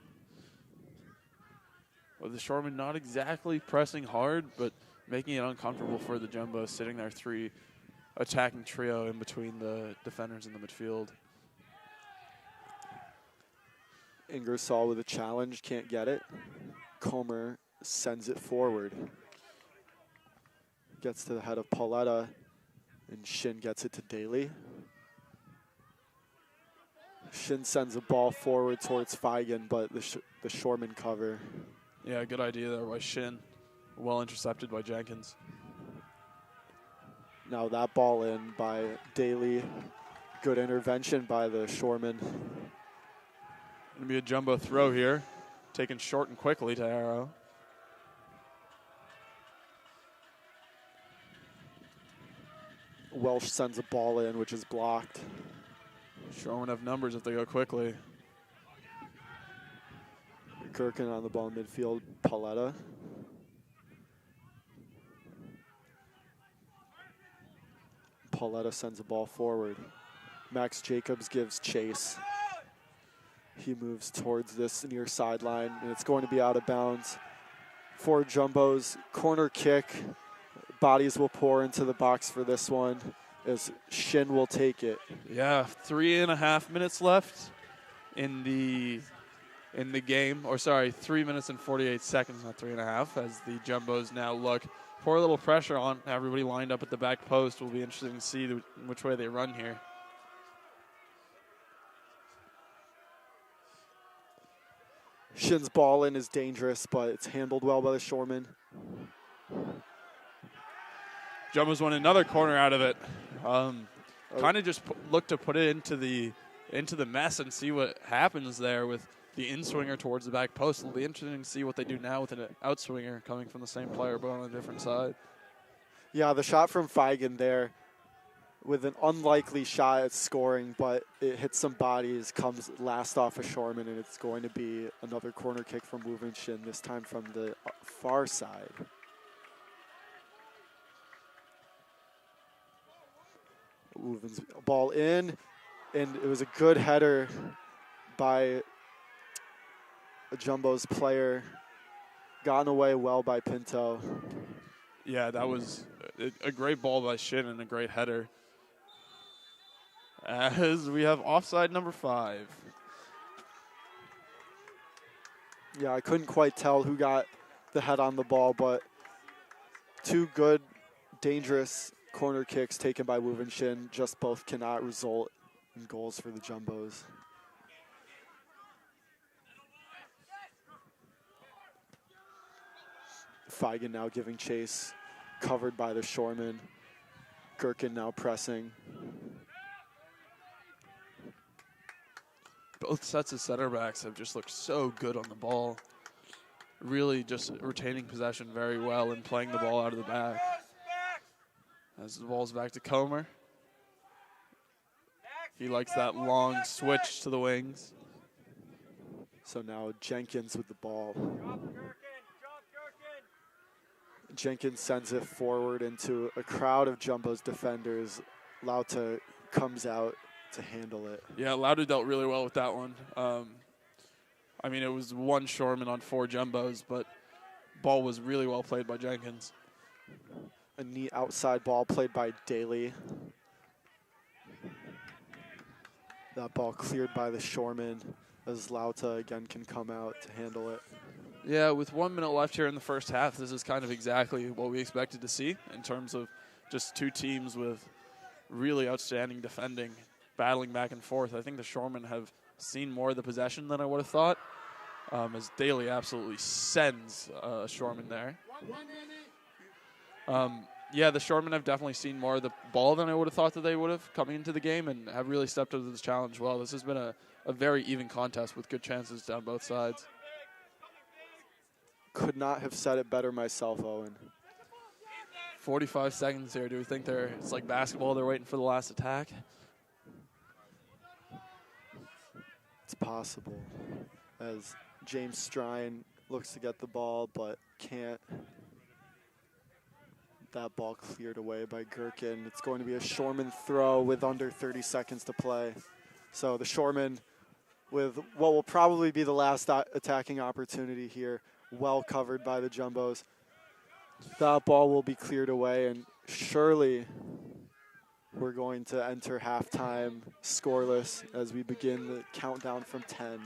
Well, the Shoremen not exactly pressing hard, but making it uncomfortable for the Jumbo, sitting there 3 attacking trio in between the defenders in the midfield. Ingersoll with a challenge, can't get it. Comer sends it forward. Gets to the head of Pauletta, and Shin gets it to Daly. Shin sends a ball forward towards Feigen, but the Shoremen cover. Yeah, good idea there by Shin. Well intercepted by Jenkins. Now that ball in by Daly. Good intervention by the Shoremen. Gonna be a Jumbo throw here. Taken short and quickly to Arrow. Welsh sends a ball in, which is blocked. Shoremen have numbers if they go quickly. Gherkin on the ball in midfield, Pauletta. Pauletta sends a ball forward. Max Jacobs gives chase. He moves towards this near sideline, and it's going to be out of bounds for Jumbo's corner kick. bodies will pour into the box for this one as Shin will take it. Yeah, 3.5 minutes left in the game. Or sorry, 3 minutes and 48 seconds, not 3.5, as the Jumbos now look. Pour a little pressure on everybody lined up at the back post. Will be interesting to see which way they run here. Shin's ball in is dangerous, but it's handled well by the Shoreman. Jumbos won another corner out of it. Kind of just look to put it into the mess and see what happens there with the in-swinger towards the back post. It'll be interesting to see what they do now with an out-swinger coming from the same player but on a different side. Yeah, the shot from Feigen there with an unlikely shot at scoring, but it hits some bodies, comes last off a Shoreman, and it's going to be another corner kick from Wu Shin, this time from the far side. Uven's ball in, and it was a good header by a Jumbo's player. Gotten away well by Pinto. Yeah, that was a great ball by Shin and a great header. As we have offside number 5. Yeah, I couldn't quite tell who got the head on the ball, but two good, dangerous corner kicks taken by Wu Shin, just both cannot result in goals for the Jumbos. Feigen now giving chase, covered by the Shoreman. Gherkin now pressing. Both sets of center backs have just looked so good on the ball. Really just retaining possession very well and playing the ball out of the back. As the ball's back to Comer. He likes that long switch to the wings. So now Jenkins with the ball. Jenkins sends it forward into a crowd of Jumbo's defenders. Lauta comes out to handle it. Yeah, Lauta dealt really well with that one. I mean, it was one Shoreman on 4 Jumbos, but ball was really well played by Jenkins. A neat outside ball played by Daly. That ball cleared by the Shoreman as Lauta again can come out to handle it. Yeah, with 1 minute left here in the first half, this is kind of exactly what we expected to see in terms of just two teams with really outstanding defending, battling back and forth. I think the Shoremen have seen more of the possession than I would have thought, as Daly absolutely sends Shoreman there. Yeah, the Shoremen have definitely seen more of the ball than I would have thought that they would have coming into the game and have really stepped up to this challenge well. This has been a very even contest with good chances down both sides. Could not have said it better myself, Owen. 45 seconds here. Do we think it's like basketball, they're waiting for the last attack? It's possible, as James Strine looks to get the ball but can't. That ball cleared away by Gherkin. It's going to be a Shoreman throw with under 30 seconds to play. So the Shoreman with what will probably be the last attacking opportunity here, well covered by the Jumbos. That ball will be cleared away, and surely we're going to enter halftime scoreless as we begin the countdown from 10.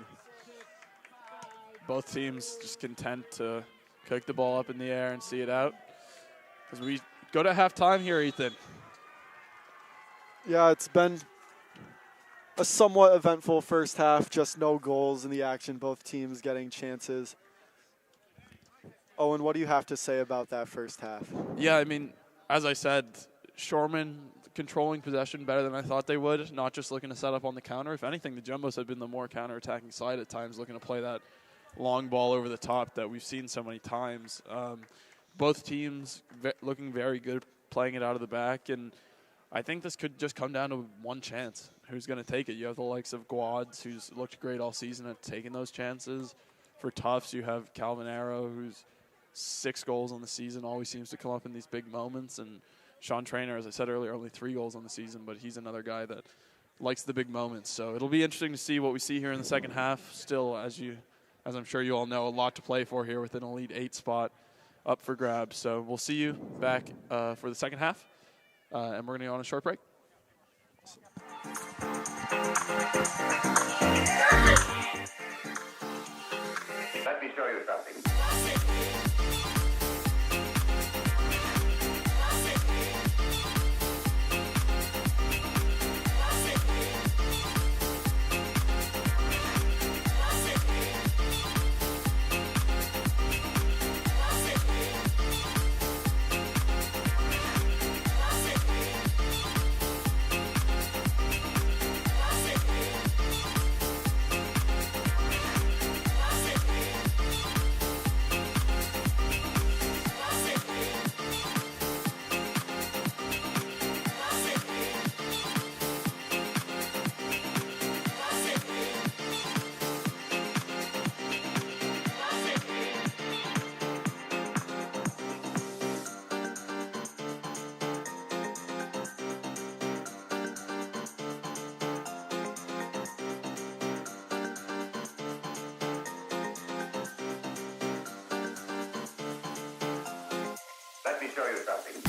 Both teams just content to kick the ball up in the air and see it out. As we go to halftime here, Ethan. Yeah, it's been a somewhat eventful first half, just no goals in the action, both teams getting chances. Owen, what do you have to say about that first half? Yeah, I mean, as I said, Shoreman controlling possession better than I thought they would, not just looking to set up on the counter. If anything, the Jumbos have been the more counter-attacking side at times, looking to play that long ball over the top that we've seen so many times. Both teams looking very good, playing it out of the back, and I think this could just come down to one chance. Who's going to take it? You have the likes of Guads, who's looked great all season at taking those chances. For Tufts, you have Calvin Arrow, who's 6 goals on the season, always seems to come up in these big moments. And Sean Traynor, as I said earlier, only 3 goals on the season, but he's another guy that likes the big moments. So it'll be interesting to see what we see here in the second half. Still, as I'm sure you all know, a lot to play for here with an Elite 8 spot. up for grabs. So we'll see you back for the second half, and we're going to go on a short break. Let me show you something. Let me show you something.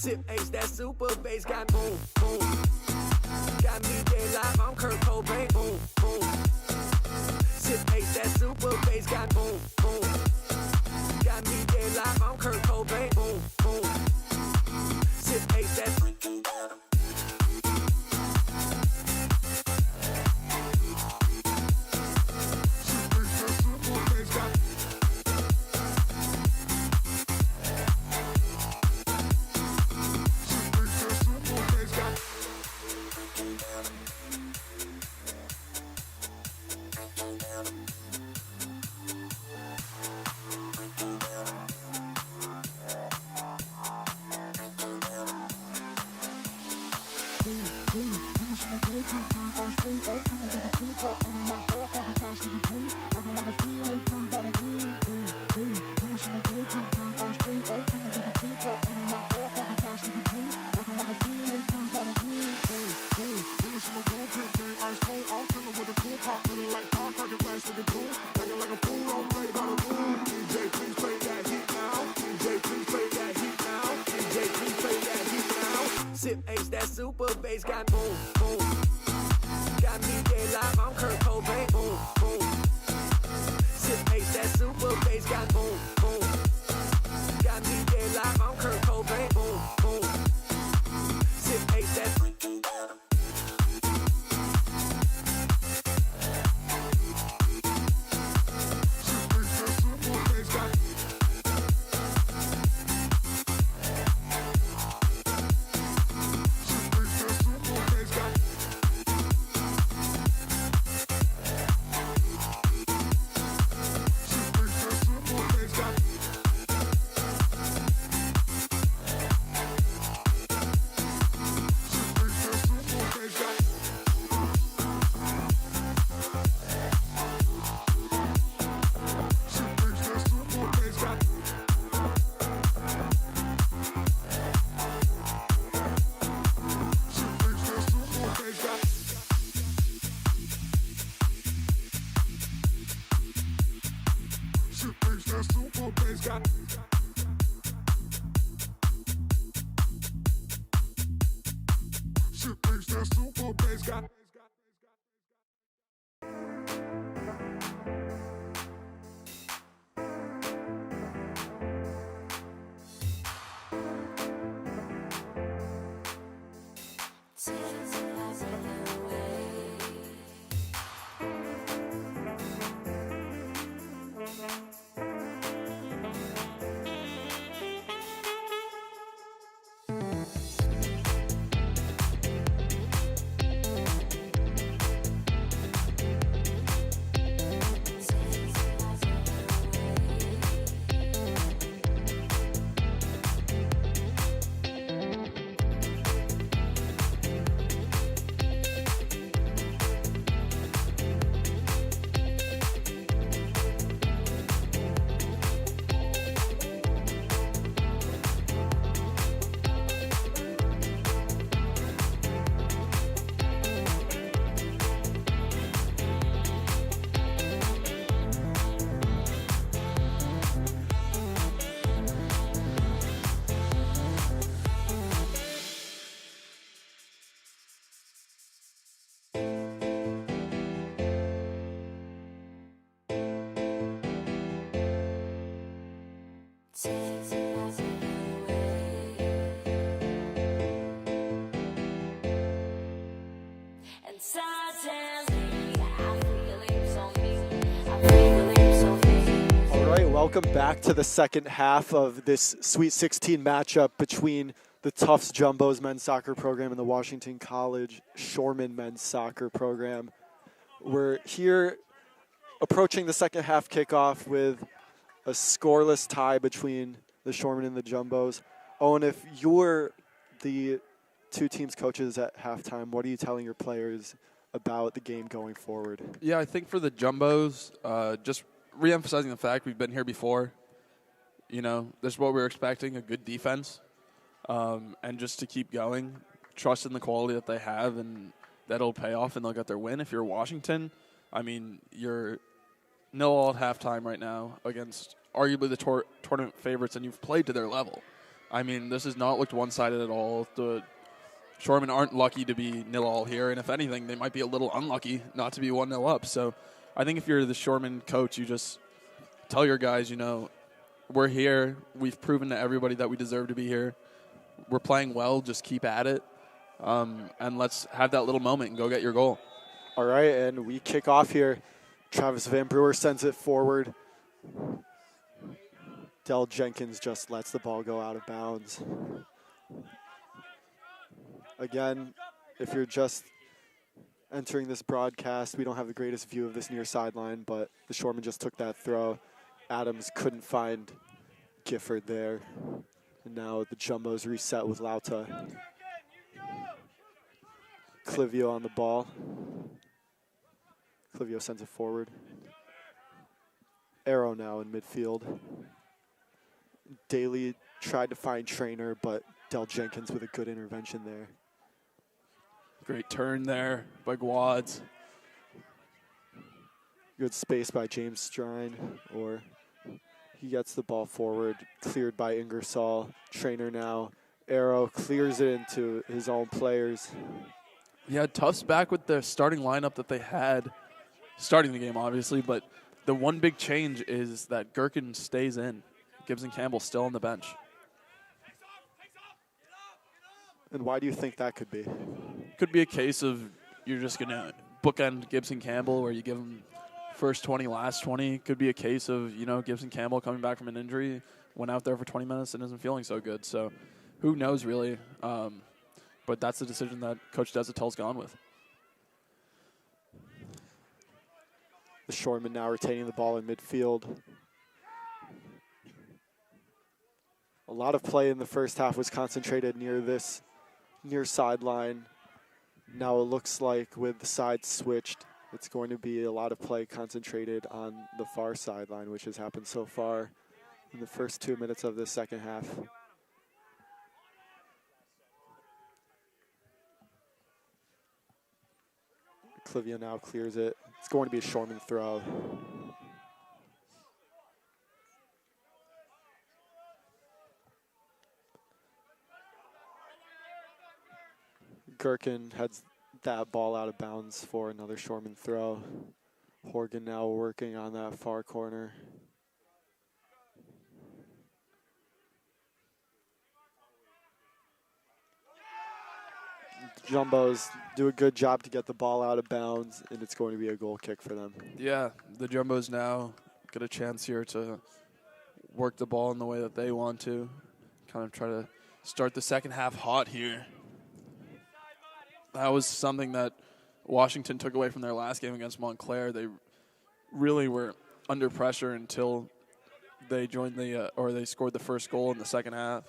Sip Ace, that super bass got boom, boom. Got me dead live, I'm Kurt Cobain, boom, boom. Sip Ace, that super bass got boom, boom. Got me dead live, I'm Kurt Cobain, boom, boom. Sip Ace, that Sip Ace, that super bass got boom, boom. Got me dead live, I'm Kurt Cobain, boom, boom. Sip Ace, that super bass got boom, boom. Got me dead live, I'm Kurt Cobain, boom, boom. Sip Ace, that Welcome back to the second half of this Sweet 16 matchup between the Tufts Jumbos men's soccer program and the Washington College Shoreman men's soccer program. We're here approaching the second half kickoff with a scoreless tie between the Shoremen and the Jumbos. Owen, if you're the two teams' coaches at halftime, what are you telling your players about the game going forward? Yeah, I think for the Jumbos, just re-emphasizing the fact we've been here before. You know, this is what we're expecting, a good defense, and just to keep going, trust in the quality that they have, and that'll pay off, and they'll get their win. If you're Washington, I mean, you're 0-0 at halftime right now against arguably the tournament favorites, and you've played to their level. I mean, this has not looked one-sided at all. The Shoremen aren't lucky to be 0-0 here, and if anything, they might be a little unlucky not to be 1-0 up. So I think if you're the Shoremen coach, you just tell your guys, you know, we're here. We've proven to everybody that we deserve to be here. We're playing well. Just keep at it, and let's have that little moment and go get your goal. All right, and we kick off here. Travis Van Brewer sends it forward. Del Jenkins just lets the ball go out of bounds. Again, if you're just entering this broadcast, we don't have the greatest view of this near sideline, but the Shoremen just took that throw. Adams couldn't find Gifford there. And now the Jumbos reset with Lauta. Clivio on the ball. Clivio sends it forward. Arrow now in midfield. Daly tried to find Trainer, but Del Jenkins with a good intervention there. Great turn there by Guads. Good space by James Strine, or he gets the ball forward, cleared by Ingersoll. Trainer now. Arrow clears it into his own players. Yeah, Tufts back with the starting lineup that they had, starting the game obviously, but the one big change is that Gherkin stays in. Gibson Campbell still on the bench. And why do you think that could be? Could be a case of you're just going to bookend Gibson Campbell where you give him first 20, last 20. Could be a case of, you know, Gibson Campbell coming back from an injury, went out there for 20 minutes and isn't feeling so good. So who knows really. But that's the decision that Coach Desautel's gone with. The Shoremen now retaining the ball in midfield. A lot of play in the first half was concentrated near sideline. Now it looks like with the side switched, it's going to be a lot of play concentrated on the far sideline, which has happened so far in the first 2 minutes of the second half. Clivio now clears it. It's going to be a Shoreman throw. Gherkin heads that ball out of bounds for another Shoreman throw. Horgan now working on that far corner. Jumbos do a good job to get the ball out of bounds, and it's going to be a goal kick for them. Yeah, the Jumbos now get a chance here to work the ball in the way that they want to. Kind of try to start the second half hot here. That was something that Washington took away from their last game against Montclair. They really were under pressure until they joined they scored the first goal in the second half.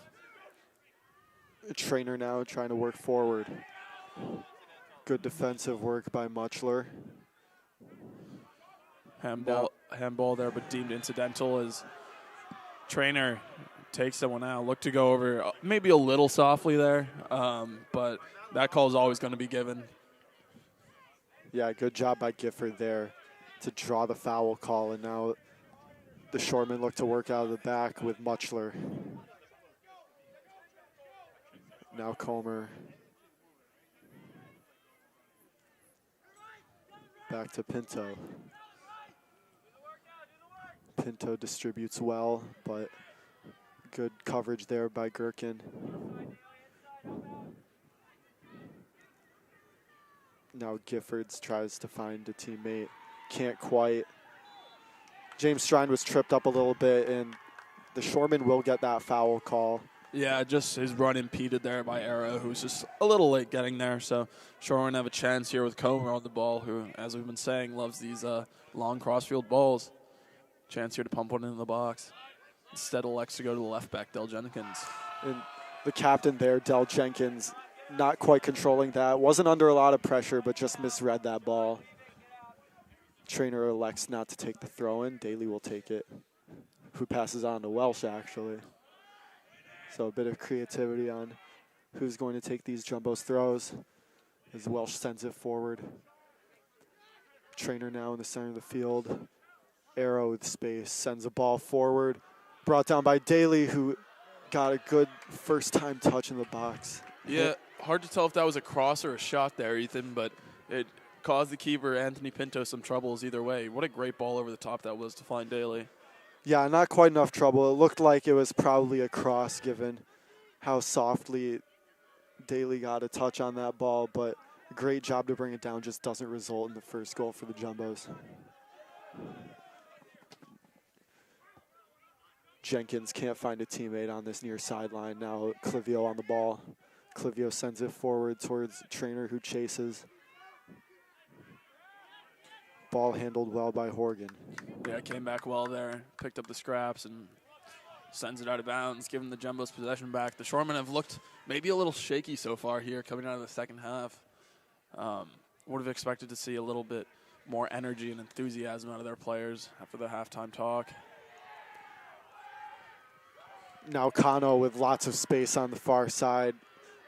Trainer now trying to work forward. Good defensive work by Muchler. Handball there, but deemed incidental as Trainer takes someone out. Look to go over maybe a little softly there, but that call is always going to be given. Yeah, good job by Gifford there to draw the foul call, and now the Shoremen look to work out of the back with Muchler. Now Comer. Back to Pinto. Pinto distributes well, but good coverage there by Gherkin. Now Giffords tries to find a teammate. Can't quite. James Strine was tripped up a little bit, and the Shoremen will get that foul call. Yeah, just his run impeded there by Arrow, who's just a little late getting there. So Shoreman have a chance here with Comer on the ball, who, as we've been saying, loves these long crossfield balls. Chance here to pump one into the box. Instead elects to go to the left back, Del Jenkins. And the captain there, Del Jenkins, not quite controlling that. Wasn't under a lot of pressure, but just misread that ball. Trainer elects not to take the throw in. Daly will take it. Who passes on to Welsh, actually. So a bit of creativity on who's going to take these Jumbo's throws as Welsh sends it forward. Trainer now in the center of the field. Arrow with space, sends a ball forward. Brought down by Daly, who got a good first-time touch in the box. Yeah, hard to tell if that was a cross or a shot there, Ethan, but it caused the keeper, Anthony Pinto, some troubles either way. What a great ball over the top that was to find Daly. Yeah, not quite enough trouble. It looked like it was probably a cross given how softly Daly got a touch on that ball, but a great job to bring it down, just doesn't result in the first goal for the Jumbos. Jenkins can't find a teammate on this near sideline. Now Clivio on the ball. Clivio sends it forward towards Trainer, who chases. Ball handled well by Horgan. Yeah, came back well there, picked up the scraps and sends it out of bounds, giving the Jumbos possession back. The Shoremen have looked maybe a little shaky so far here coming out of the second half. Would have expected to see a little bit more energy and enthusiasm out of their players after the halftime talk. Now Kano with lots of space on the far side,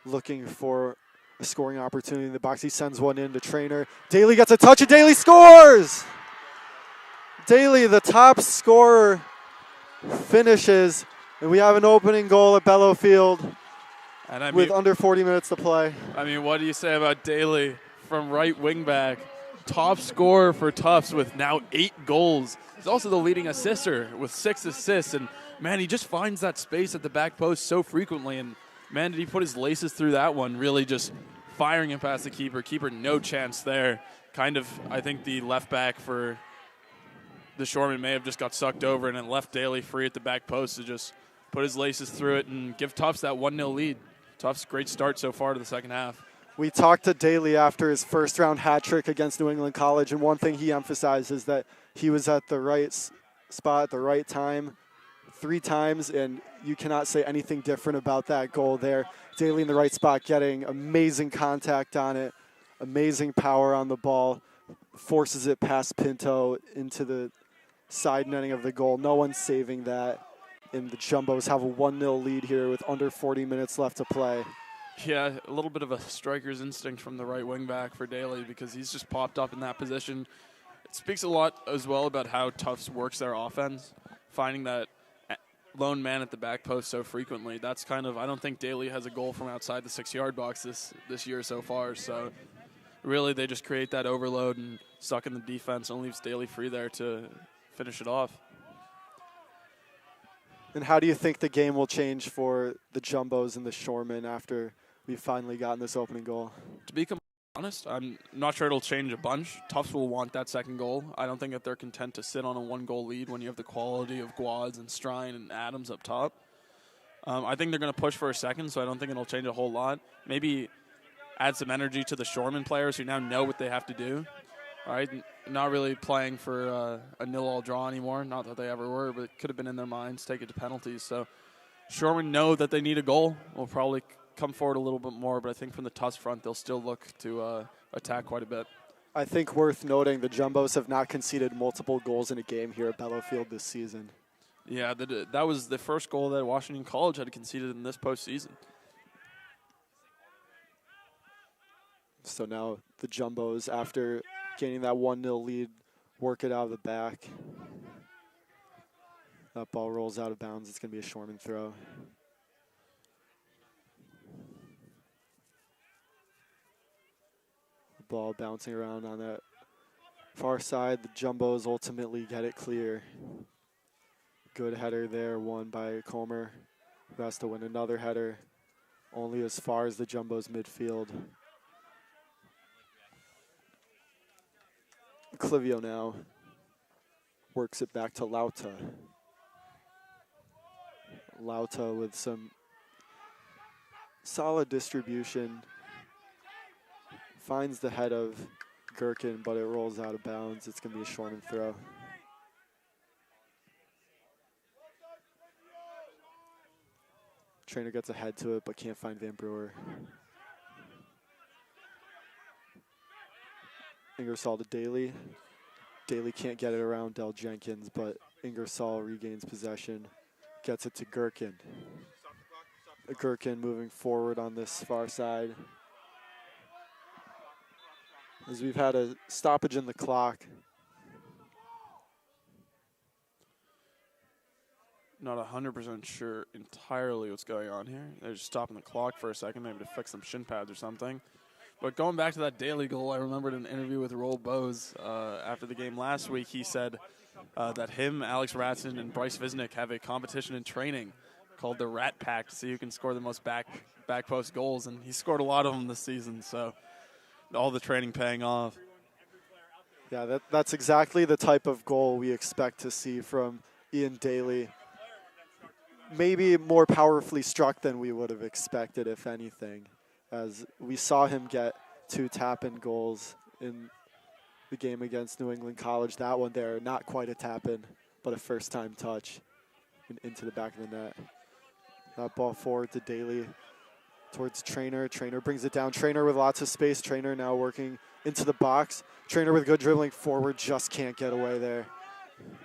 looking for a scoring opportunity in the box. He sends one in to Trainer. Daly gets a touch and Daly scores! Daly, the top scorer, finishes. And we have an opening goal at Bellow Field with under 40 minutes to play. I mean, what do you say about Daly from right wing back? Top scorer for Tufts with now 8 goals. He's also the leading assister with 6 assists. And, man, he just finds that space at the back post so frequently. And, man, did he put his laces through that one, really just firing it past the keeper. Keeper, no chance there. Kind of, I think the left back for the Shoreman may have just got sucked over and it left Daly free at the back post to just put his laces through it and give Tufts that 1-0 lead. Tufts, great start so far to the second half. We talked to Daly after his first-round hat trick against New England College, and one thing he emphasized is that he was at the right spot at the right time 3 times, and you cannot say anything different about that goal there. Daly in the right spot, getting amazing contact on it, amazing power on the ball, forces it past Pinto into the side netting of the goal. No one's saving that, and the Jumbos have a 1-0 lead here with under 40 minutes left to play. Yeah, a little bit of a striker's instinct from the right wing back for Daly because he's just popped up in that position. It speaks a lot as well about how Tufts works their offense, finding that lone man at the back post so frequently. That's kind of, I don't think Daly has a goal from outside the 6-yard box this year so far. So really they just create that overload and suck in the defense and leaves Daly free there to finish it off. And how do you think the game will change for the Jumbos and the Shoremen after we've finally gotten this opening goal? To be completely honest, I'm not sure it'll change a bunch. Tufts will want that second goal. I don't think that they're content to sit on a 1-goal lead when you have the quality of Guads and Strine and Adams up top. I think they're going to push for a second, so I don't think it'll change a whole lot. Maybe add some energy to the Shoreman players who now know what they have to do. All right, not really playing for a 0-0 draw anymore. Not that they ever were, but it could have been in their minds, take it to penalties. So Shoreman know that they need a goal. Will probably come forward a little bit more, but I think from the Tufts front, they'll still look to attack quite a bit. I think worth noting, the Jumbos have not conceded multiple goals in a game here at Bellow Field this season. Yeah, that was the first goal that Washington College had conceded in this postseason. So now the Jumbos, after gaining that 1-0 lead, work it out of the back. That ball rolls out of bounds. It's going to be a Shoreman throw. The ball bouncing around on that far side. The Jumbos ultimately get it clear. Good header there, won by Comer, who has to win another header, only as far as the Jumbos midfield. Clivio now works it back to Lauta. Lauta with some Solid distribution. Finds the head of Gherkin, but it rolls out of bounds. It's going to be a Shorman throw. Trainer gets ahead to it, but can't find Van Brewer. Ingersoll to Daly. Daly can't get it around Del Jenkins, but Ingersoll regains possession, gets it to Gherkin. Gherkin moving forward on this far side. As we've had a stoppage in the clock. Not 100% sure entirely what's going on here. They're just stopping the clock for a second, maybe to fix some shin pads or something. But going back to that Daly goal, I remembered an interview with Roll Bose after the game last week. He said that him, Alex Ratson, and Bryce Visnick have a competition in training called the Rat Pack to see who can score the most back post goals, and he scored a lot of them this season, so all the training paying off. Yeah, that's exactly the type of goal we expect to see from Ian Daly. Maybe more powerfully struck than we would have expected, if anything, as we saw him get 2 tap-in goals in the game against New England College. That one there, not quite a tap-in, but a first-time touch into the back of the net. That ball forward to Daly towards Trainer. Trainer brings it down. Trainer with lots of space. Trainer now working into the box. Trainer with good dribbling forward, just can't get away there.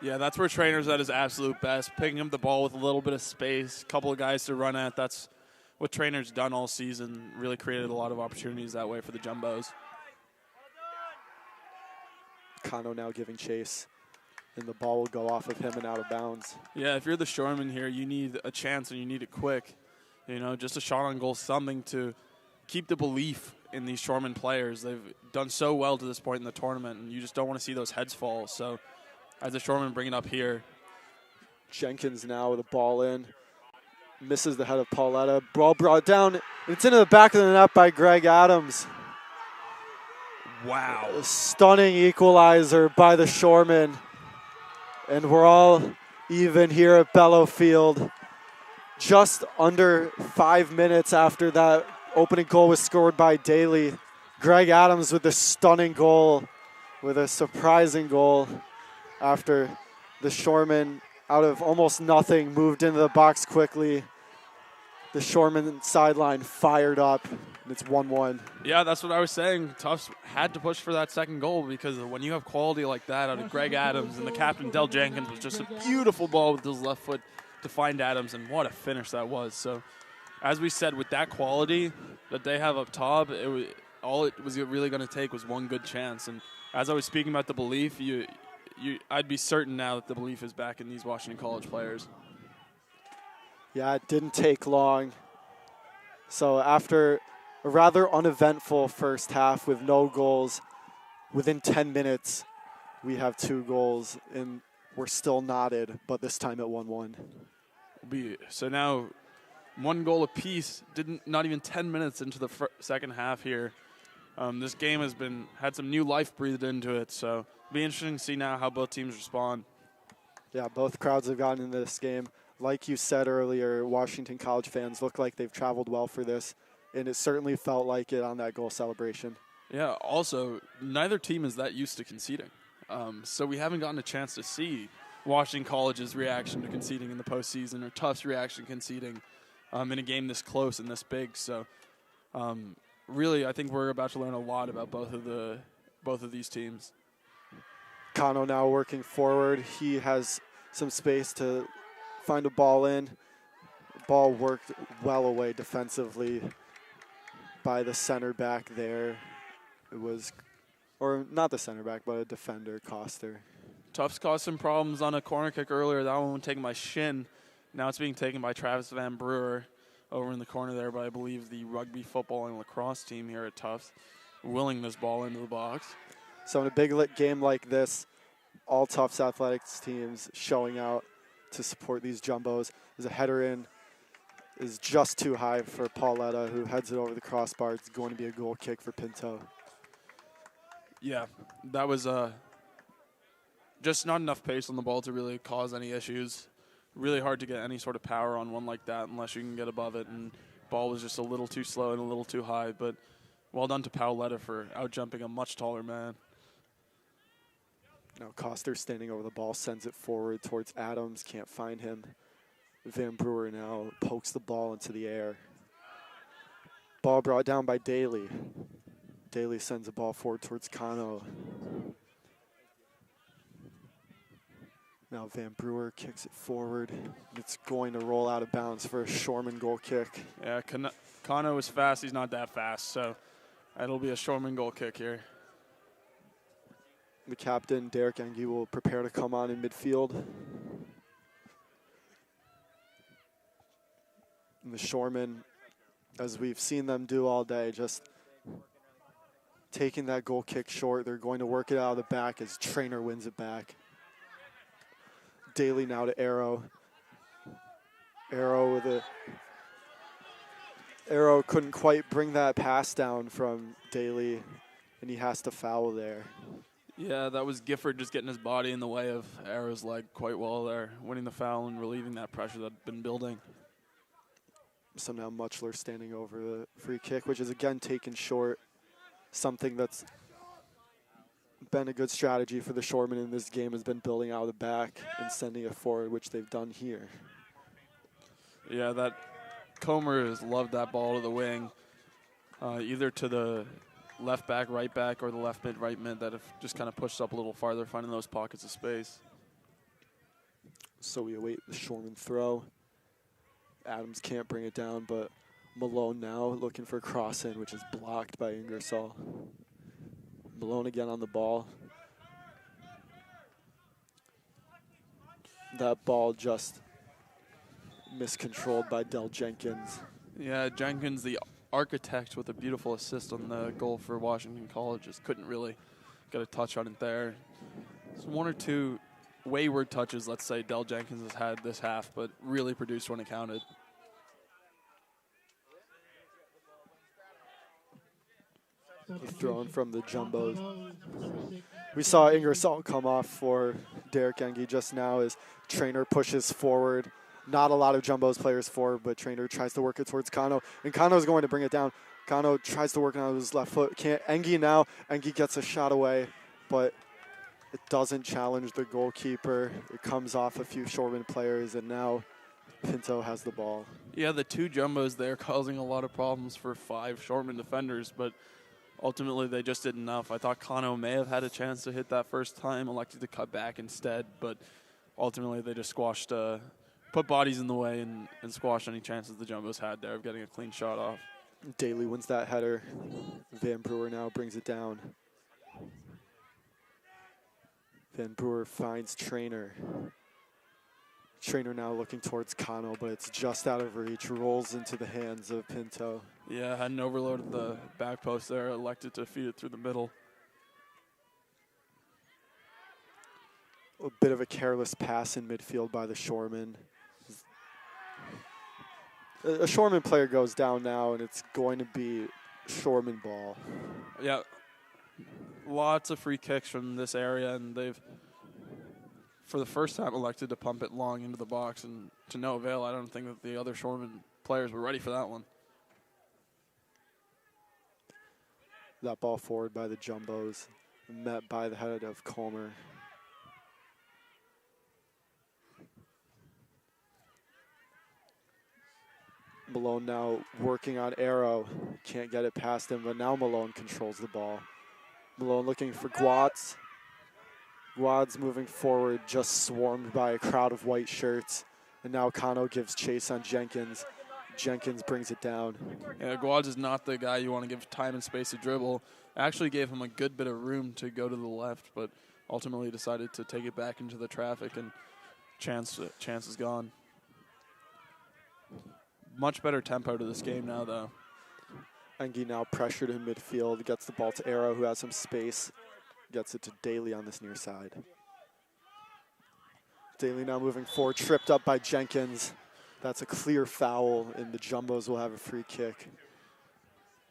Yeah, that's where Trainer's at his absolute best, picking up the ball with a little bit of space, a couple of guys to run at. That's what Trainer's done all season, really created a lot of opportunities that way for the Jumbos. Kano now giving chase, and the ball will go off of him and out of bounds. Yeah, if you're the Shoreman here, you need a chance and you need it quick. You know, just a shot on goal, something to keep the belief in these Shoreman players. They've done so well to this point in the tournament, and you just don't want to see those heads fall. So as a Shoreman, bring it up here. Jenkins now with a ball in. Misses the head of Pauletta. Ball brought down. It's into the back of the net by Greg Adams. Wow. A stunning equalizer by the Shoreman. And we're all even here at Bellow Field. Just under 5 minutes after that opening goal was scored by Daly. Greg Adams with a stunning goal, with a surprising goal after the Shoreman, out of almost nothing, moved into the box quickly. The Shoreman sideline fired up, and it's 1-1. Yeah, that's what I was saying. Tufts had to push for that second goal because when you have quality like that out of Greg Adams, and the captain, Del Jenkins, was just a beautiful ball with his left foot to find Adams, and what a finish that was. So, as we said, with that quality that they have up top, all it was really going to take was one good chance. And as I was speaking about the belief, I'd be certain now that the belief is back in these Washington College players. Yeah, it didn't take long. So after a rather uneventful first half with no goals, within 10 minutes, we have 2 goals, and we're still knotted, but this time at 1-1. So now 1 goal apiece, not even 10 minutes into the second half here. This game had some new life breathed into it, so it'll be interesting to see now how both teams respond. Yeah, both crowds have gotten into this game. Like you said earlier, Washington College fans look like they've traveled well for this, and it certainly felt like it on that goal celebration. Yeah, also, neither team is that used to conceding. So we haven't gotten a chance to see Washington College's reaction to conceding in the postseason or Tufts' reaction to conceding in a game this close and this big. So really, I think we're about to learn a lot about both of these teams. Kano now working forward. He has some space to find a ball in. Ball worked well away defensively by the center back there. It was, or not the center back, but a defender, Coster. Tufts caused some problems on a corner kick earlier. That one was taken by Shin. Now it's being taken by Travis Van Brewer over in the corner there, but I believe the rugby, football, and lacrosse team here at Tufts willing this ball into the box. So in a big game like this, all Tufts athletics teams showing out to support these Jumbos. There's a header in, is just too high for Pauletta, who heads it over the crossbar. It's going to be a goal kick for Pinto. Yeah, that was just not enough pace on the ball to really cause any issues. Really hard to get any sort of power on one like that unless you can get above it. And Ball was just a little too slow and a little too high, but well done to Paoletta for out-jumping a much taller man. Now Coster standing over the ball, sends it forward towards Adams, can't find him. Van Brewer now pokes the ball into the air. Ball brought down by DIII. DIII sends the ball forward towards Kano. Now Van Brewer kicks it forward. It's going to roll out of bounds for a Shorman goal kick. Yeah, Kano is fast. He's not that fast, so it'll be a Shorman goal kick here. The captain, Derek Engie, will prepare to come on in midfield. And the Shorman, as we've seen them do all day, just taking that goal kick short. They're going to work it out of the back as Trainer wins it back. DIII now to Arrow. Arrow couldn't quite bring that pass down from DIII, and he has to foul there. Yeah, that was Gifford just getting his body in the way of Arrow's leg quite well there, winning the foul and relieving that pressure that had been building. So now Muchler standing over the free kick, which is again taken short. Something that's been a good strategy for the Shoremen in this game has been building out of the back and sending it forward, which they've done here. Yeah, that Comer has loved that ball to the wing, either to the left back, right back, or the left mid, right mid that have just kind of pushed up a little farther, finding those pockets of space. So we await the Shoreman throw. Adams can't bring it down, but Malone now looking for a cross in, which is blocked by Ingersoll. Malone again on the ball. That ball just miscontrolled by Del Jenkins. Yeah, Jenkins, the architect with a beautiful assist on the goal for Washington College, just couldn't really get a touch on it there. So one or two wayward touches, let's say, Del Jenkins has had this half, but really produced when it counted. Thrown from the Jumbos. We saw Ingersoll come off for Derek Engie just now as Trainer pushes forward. Not a lot of Jumbos players forward, but Trainer tries to work it towards Kano, and Kano's going to bring it down. Kano tries to work it on his left foot. Can't. Engie now. Engie gets a shot away, but it doesn't challenge the goalkeeper. It comes off a few Shoreman players, and now Pinto has the ball. Yeah, the two Jumbos there causing a lot of problems for 5 Shoreman defenders, but ultimately they just did enough. I thought Kano may have had a chance to hit that first time, elected to cut back instead, but ultimately they just squashed, put bodies in the way and squashed any chances the Jumbos had there of getting a clean shot off. DIII wins that header. Van Brewer now brings it down. Van Brewer finds Trainer. Trainer now looking towards Kano, but it's just out of reach. Rolls into the hands of Pinto. Yeah, hadn't overloaded the back post there. Elected to feed it through the middle. A bit of a careless pass in midfield by the Shoreman. A Shoreman player goes down now, and it's going to be Shoreman ball. Yeah, lots of free kicks from this area, and they've, for the first time, elected to pump it long into the box, and to no avail. I don't think that the other Shoreman players were ready for that one. That ball forward by the Jumbos, met by the head of Comer. Malone now working on Arrow. Can't get it past him, but now Malone controls the ball. Malone looking for Guads. Guads moving forward, just swarmed by a crowd of white shirts. And now Kano gives chase on Jenkins. Jenkins brings it down. Yeah, Guads is not the guy you want to give time and space to dribble. Actually gave him a good bit of room to go to the left, but ultimately decided to take it back into the traffic, and chance is gone. Much better tempo to this game now, though. Engie now pressured in midfield, gets the ball to Arrow, who has some space. Gets it to DIII on this near side. DIII now moving forward, tripped up by Jenkins. That's a clear foul, and the Jumbos will have a free kick.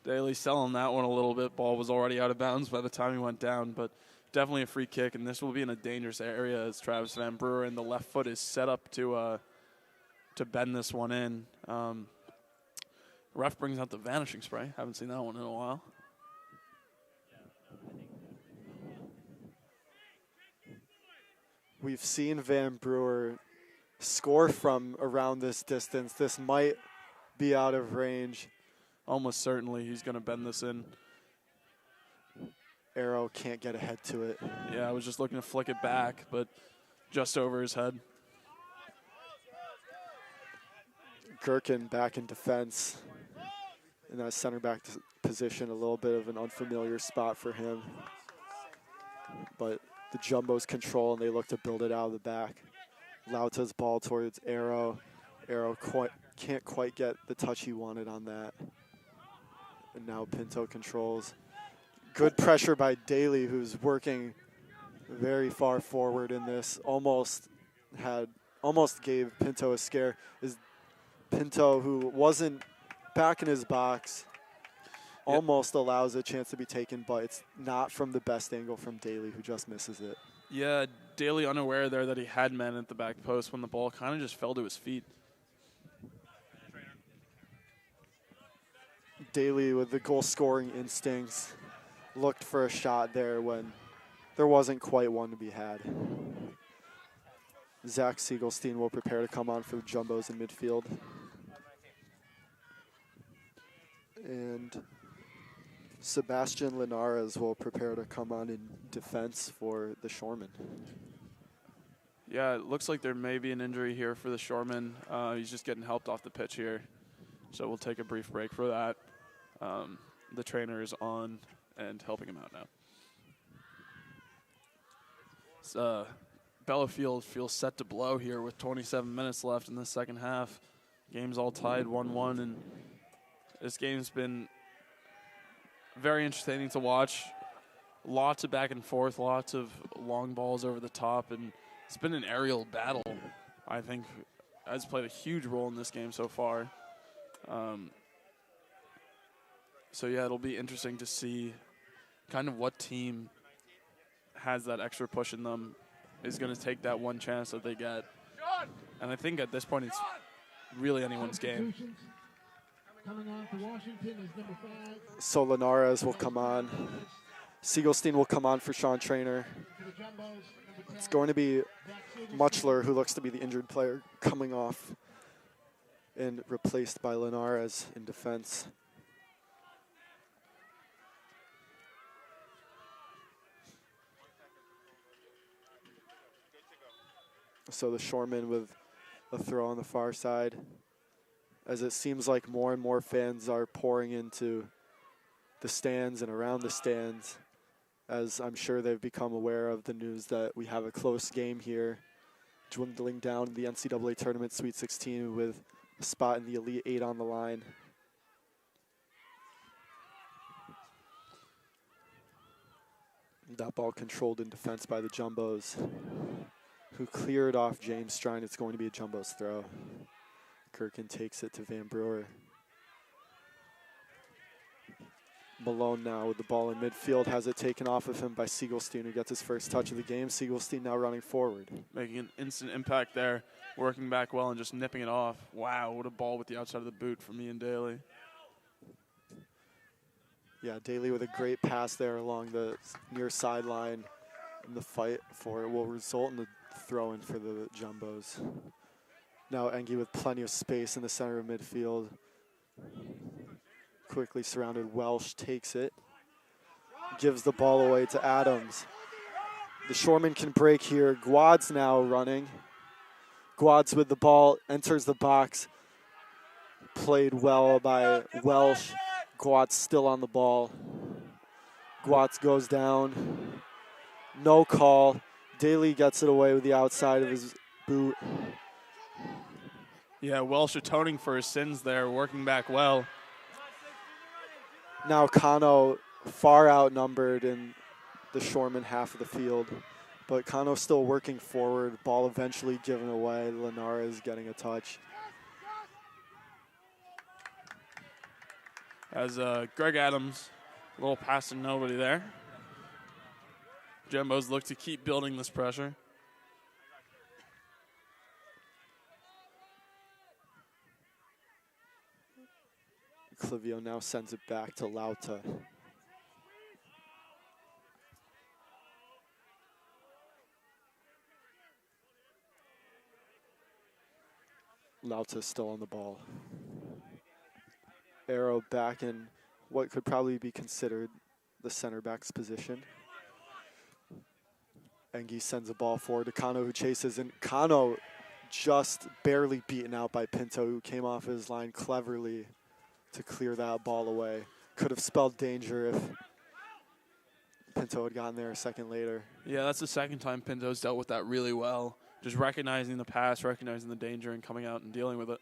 DIII selling that one a little bit. Ball was already out of bounds by the time he went down, but definitely a free kick, and this will be in a dangerous area as Travis Van Brewer, and the left foot is set up to bend this one in. Ref brings out the vanishing spray. Haven't seen that one in a while. We've seen Van Brewer score from around this distance. This might be out of range. Almost certainly he's going to bend this in. Arrow can't get ahead to it. Yeah, I was just looking to flick it back, but just over his head. Gherkin back in defense in that center back position, a little bit of an unfamiliar spot for him. But the Jumbos control, and they look to build it out of the back. Lauta's ball towards Arrow. Arrow can't quite get the touch he wanted on that. And now Pinto controls. Good pressure by DIII, who's working very far forward in this. Almost gave Pinto a scare. Is Pinto, who wasn't back in his box, almost allows a chance to be taken, but it's not from the best angle from DIII, who just misses it. Yeah, DIII unaware there that he had men at the back post when the ball kind of just fell to his feet. DIII with the goal-scoring instincts looked for a shot there when there wasn't quite one to be had. Zach Siegelstein will prepare to come on for the Jumbos in midfield. And Sebastian Linares will prepare to come on in defense for the Shoremen. Yeah, it looks like there may be an injury here for the Shoremen. He's just getting helped off the pitch here. So we'll take a brief break for that. The trainer is on and helping him out now. So, Bellafield feels set to blow here with 27 minutes left in the second half. Game's all tied 1-1, and this game's been very entertaining to watch. Lots of back and forth, lots of long balls over the top, and it's been an aerial battle, I think, has played a huge role in this game so far. So, yeah, it'll be interesting to see kind of what team has that extra push in them, is going to take that one chance that they get. And I think at this point it's really anyone's game. So Linares will come on. Siegelstein will come on for Sean Trainer. It's going to be Muchler, who looks to be the injured player, coming off and replaced by Linares in defense. So the Shoremen with a throw on the far side, as it seems like more and more fans are pouring into the stands and around the stands, as I'm sure they've become aware of the news that we have a close game here, dwindling down the NCAA Tournament Sweet 16 with a spot in the Elite 8 on the line. That ball controlled in defense by the Jumbos, who cleared off James Strine. It's going to be a Jumbos throw. Gherkin takes it to Van Brewer. Malone now with the ball in midfield, has it taken off of him by Siegelstein, who gets his first touch of the game. Siegelstein now running forward. Making an instant impact there, working back well and just nipping it off. Wow, what a ball with the outside of the boot from Ian DIII. Yeah, DIII with a great pass there along the near sideline. And the fight for it will result in the throw-in for the Jumbos. Now Engie with plenty of space in the center of midfield. Quickly surrounded, Welsh takes it. Gives the ball away to Adams. The Shoremen can break here. Guad's now running. Guad's with the ball, enters the box. Played well by Welsh. Guad's still on the ball. Guad's goes down. No call. DIII gets it away with the outside of his boot. Yeah, Welsh atoning for his sins there, working back well. Now Kano far outnumbered in the Shoreman half of the field, but Kano still working forward. Ball eventually given away. Linares getting a touch. As Greg Adams, a little pass to nobody there. Jumbos look to keep building this pressure. Clivio now sends it back to Lauta. Lauta still on the ball. Arrow back in what could probably be considered the center back's position. Engi sends a ball forward to Kano, who chases, and Kano just barely beaten out by Pinto, who came off his line cleverly to clear that ball away. Could have spelled danger if Pinto had gotten there a second later. Yeah, that's the second time Pinto's dealt with that really well. Just recognizing the pass, recognizing the danger, and coming out and dealing with it.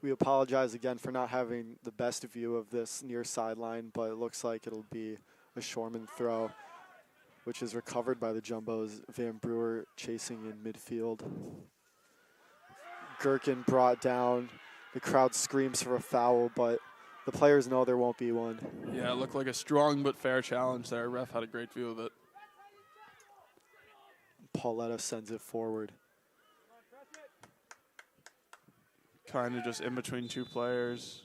We apologize again for not having the best view of this near sideline, but it looks like it'll be a Shorman throw, which is recovered by the Jumbos. Van Brewer chasing in midfield. Gherkin brought down. The crowd screams for a foul, but the players know there won't be one. Yeah, it looked like a strong but fair challenge there. Ref had a great view of it. Pauletta sends it forward. Kind of just in between two players.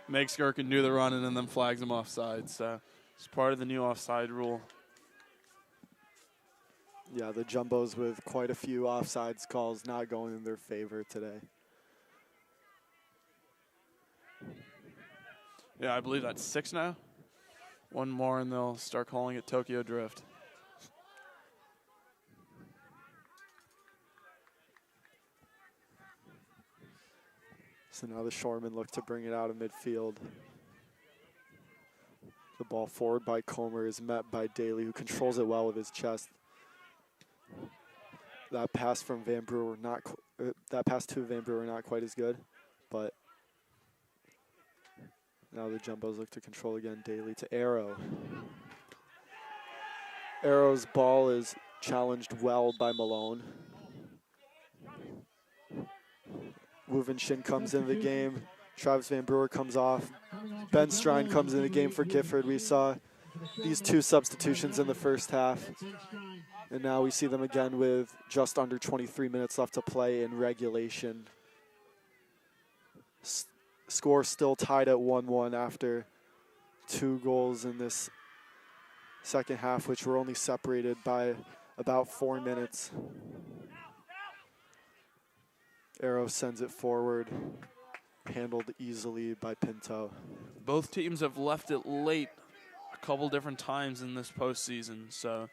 Makes Gherkin do the running and then flags him offside. So it's part of the new offside rule. Yeah, the Jumbos with quite a few offsides calls not going in their favor today. Yeah, I believe that's 6 now. One more and they'll start calling it Tokyo Drift. So now the Shoremen look to bring it out of midfield. The ball forward by Comer is met by Daly, who controls it well with his chest. That pass from Van Brewer, that pass to Van Brewer not quite as good, but now the Jumbos look to control again. Daly to Arrow. Arrow's ball is challenged well by Malone. Woven Shin comes into the game. Travis Van Brewer comes off. Ben Strine comes in the game for Gifford. We saw these 2 substitutions in the first half. And now we see them again with just under 23 minutes left to play in regulation. Score still tied at 1-1 after 2 goals in this second half, which were only separated by about 4 minutes. Arrow sends it forward, handled easily by Pinto. Both teams have left it late a couple different times in this postseason. So,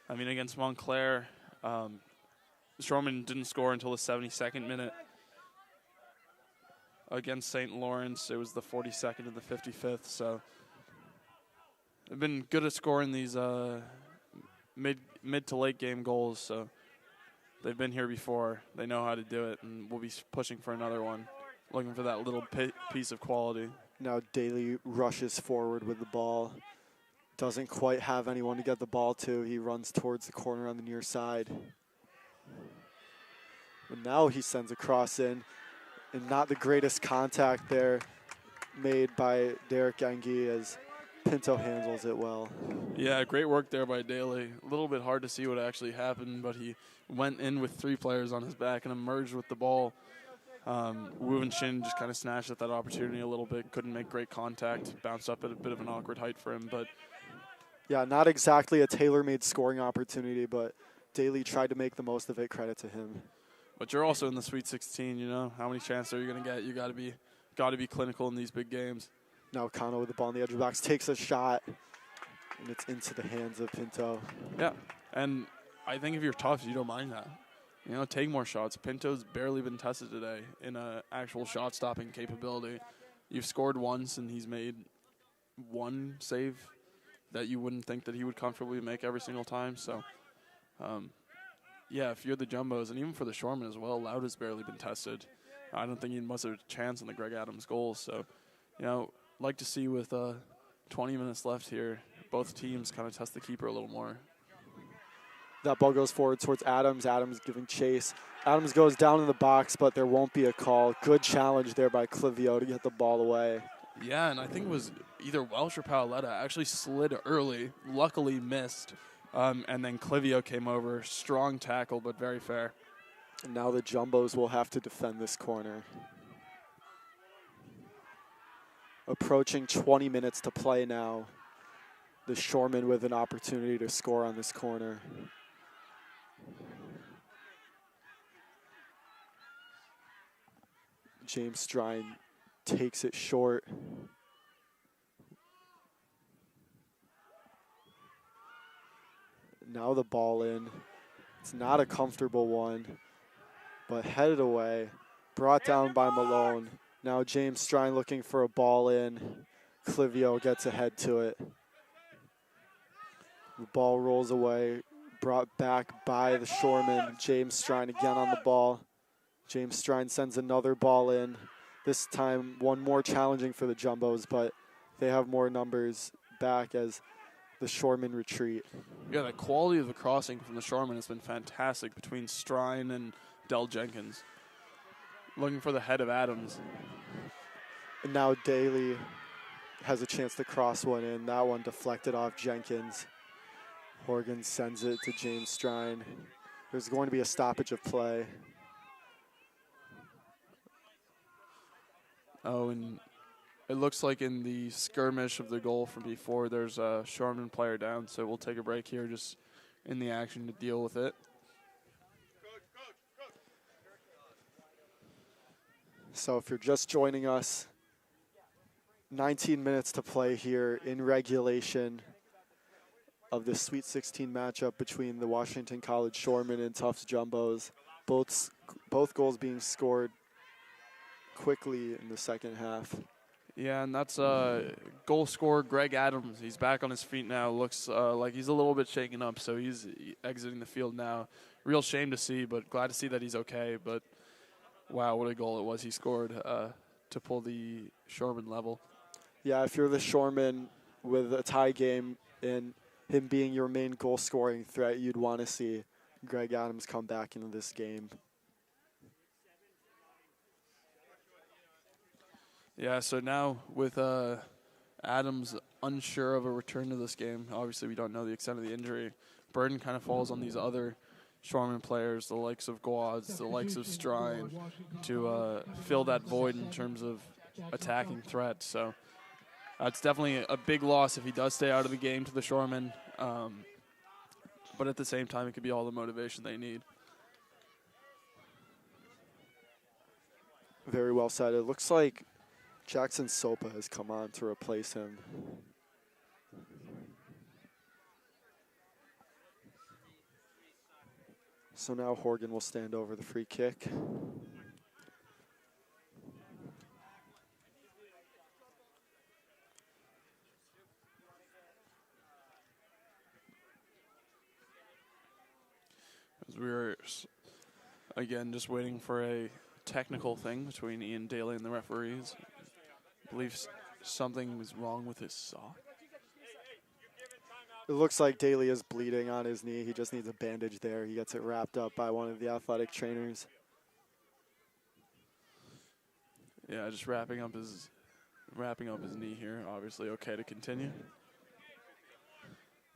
I mean, against Montclair, Shoreman didn't score until the 72nd minute. Against St. Lawrence, it was the 42nd and the 55th. So, they've been good at scoring these mid to late game goals. So, they've been here before. They know how to do it, and we'll be pushing for another one, looking for that little piece of quality. Now Daly rushes forward with the ball. Doesn't quite have anyone to get the ball to. He runs towards the corner on the near side. And now he sends a cross in, and not the greatest contact there made by Derek Engi as Pinto handles it well. Yeah, great work there by Daly. A little bit hard to see what actually happened, but he went in with 3 players on his back and emerged with the ball. Wu and Shin just kind of snatched at that opportunity a little bit. Couldn't make great contact. Bounced up at a bit of an awkward height for him, but yeah, not exactly a tailor-made scoring opportunity, but Daly tried to make the most of it. Credit to him. But you're also in the Sweet 16, you know. How many chances are you going to get? You got to be clinical in these big games. Now Kano with the ball on the edge of the box takes a shot, and it's into the hands of Pinto. Yeah, and I think if you're Tufts, you don't mind that. You know, take more shots. Pinto's barely been tested today in an actual shot-stopping capability. You've scored once, and he's made 1 save that you wouldn't think that he would comfortably make every single time. So, yeah, if you're the Jumbos, and even for the Shoremen as well, Lauda's barely been tested. I don't think he must have a chance in the Greg Adams goal. So, you know, like to see with 20 minutes left here, both teams kind of test the keeper a little more. That ball goes forward towards Adams. Adams giving chase. Adams goes down in the box, but there won't be a call. Good challenge there by Clivio to get the ball away. Yeah, and I think it was either Welsh or Paoletta actually slid early, luckily missed, and then Clivio came over. Strong tackle, but very fair. And now the Jumbos will have to defend this corner. Approaching 20 minutes to play now. The Shoremen with an opportunity to score on this corner. James Strine takes it short. Now the ball in. It's not a comfortable one, but headed away. Brought down by Malone. Now James Strine looking for a ball in. Clivio gets ahead to it. The ball rolls away. Brought back by the Shoreman. James Strine again on the ball. James Strine sends another ball in. This time one more challenging for the Jumbos, but they have more numbers back as the Shoremen retreat. Yeah, the quality of the crossing from the Shoreman has been fantastic between Strine and Del Jenkins. Looking for the head of Adams. And now Daly has a chance to cross one in. That one deflected off Jenkins. Horgan sends it to James Strine. There's going to be a stoppage of play. Oh, and it looks like in the skirmish of the goal from before, there's a Shoreman player down, so we'll take a break here just in the action to deal with it. So if you're just joining us, 19 minutes to play here in regulation of this Sweet 16 matchup between the Washington College Shoremen and Tufts Jumbos. Both goals being scored quickly in the second half. Yeah, and that's goal scorer Greg Adams. He's back on his feet now. Looks like he's a little bit shaken up, so he's exiting the field now. Real shame to see, but glad to see that he's okay. But wow, what a goal it was he scored to pull the Shoreman level. Yeah, if you're the Shoreman with a tie game and him being your main goal-scoring threat, you'd want to see Greg Adams come back into this game. Yeah, so now with Adams unsure of a return to this game, obviously we don't know the extent of the injury, burden kind of falls on these other Shoreman players, the likes of Guads, the likes of Strine, to fill that void in terms of attacking threats. So it's definitely a big loss if he does stay out of the game to the Shoremen, but at the same time it could be all the motivation they need. Very well said. It looks like Jackson Sopa has come on to replace him. So now Horgan will stand over the free kick. As we were, again, just waiting for a technical thing between Ian Daly and the referees. I believe something was wrong with his sock. It looks like Daly is bleeding on his knee. He just needs a bandage there. He gets it wrapped up by one of the athletic trainers. Yeah, just wrapping up his knee here. Obviously okay to continue.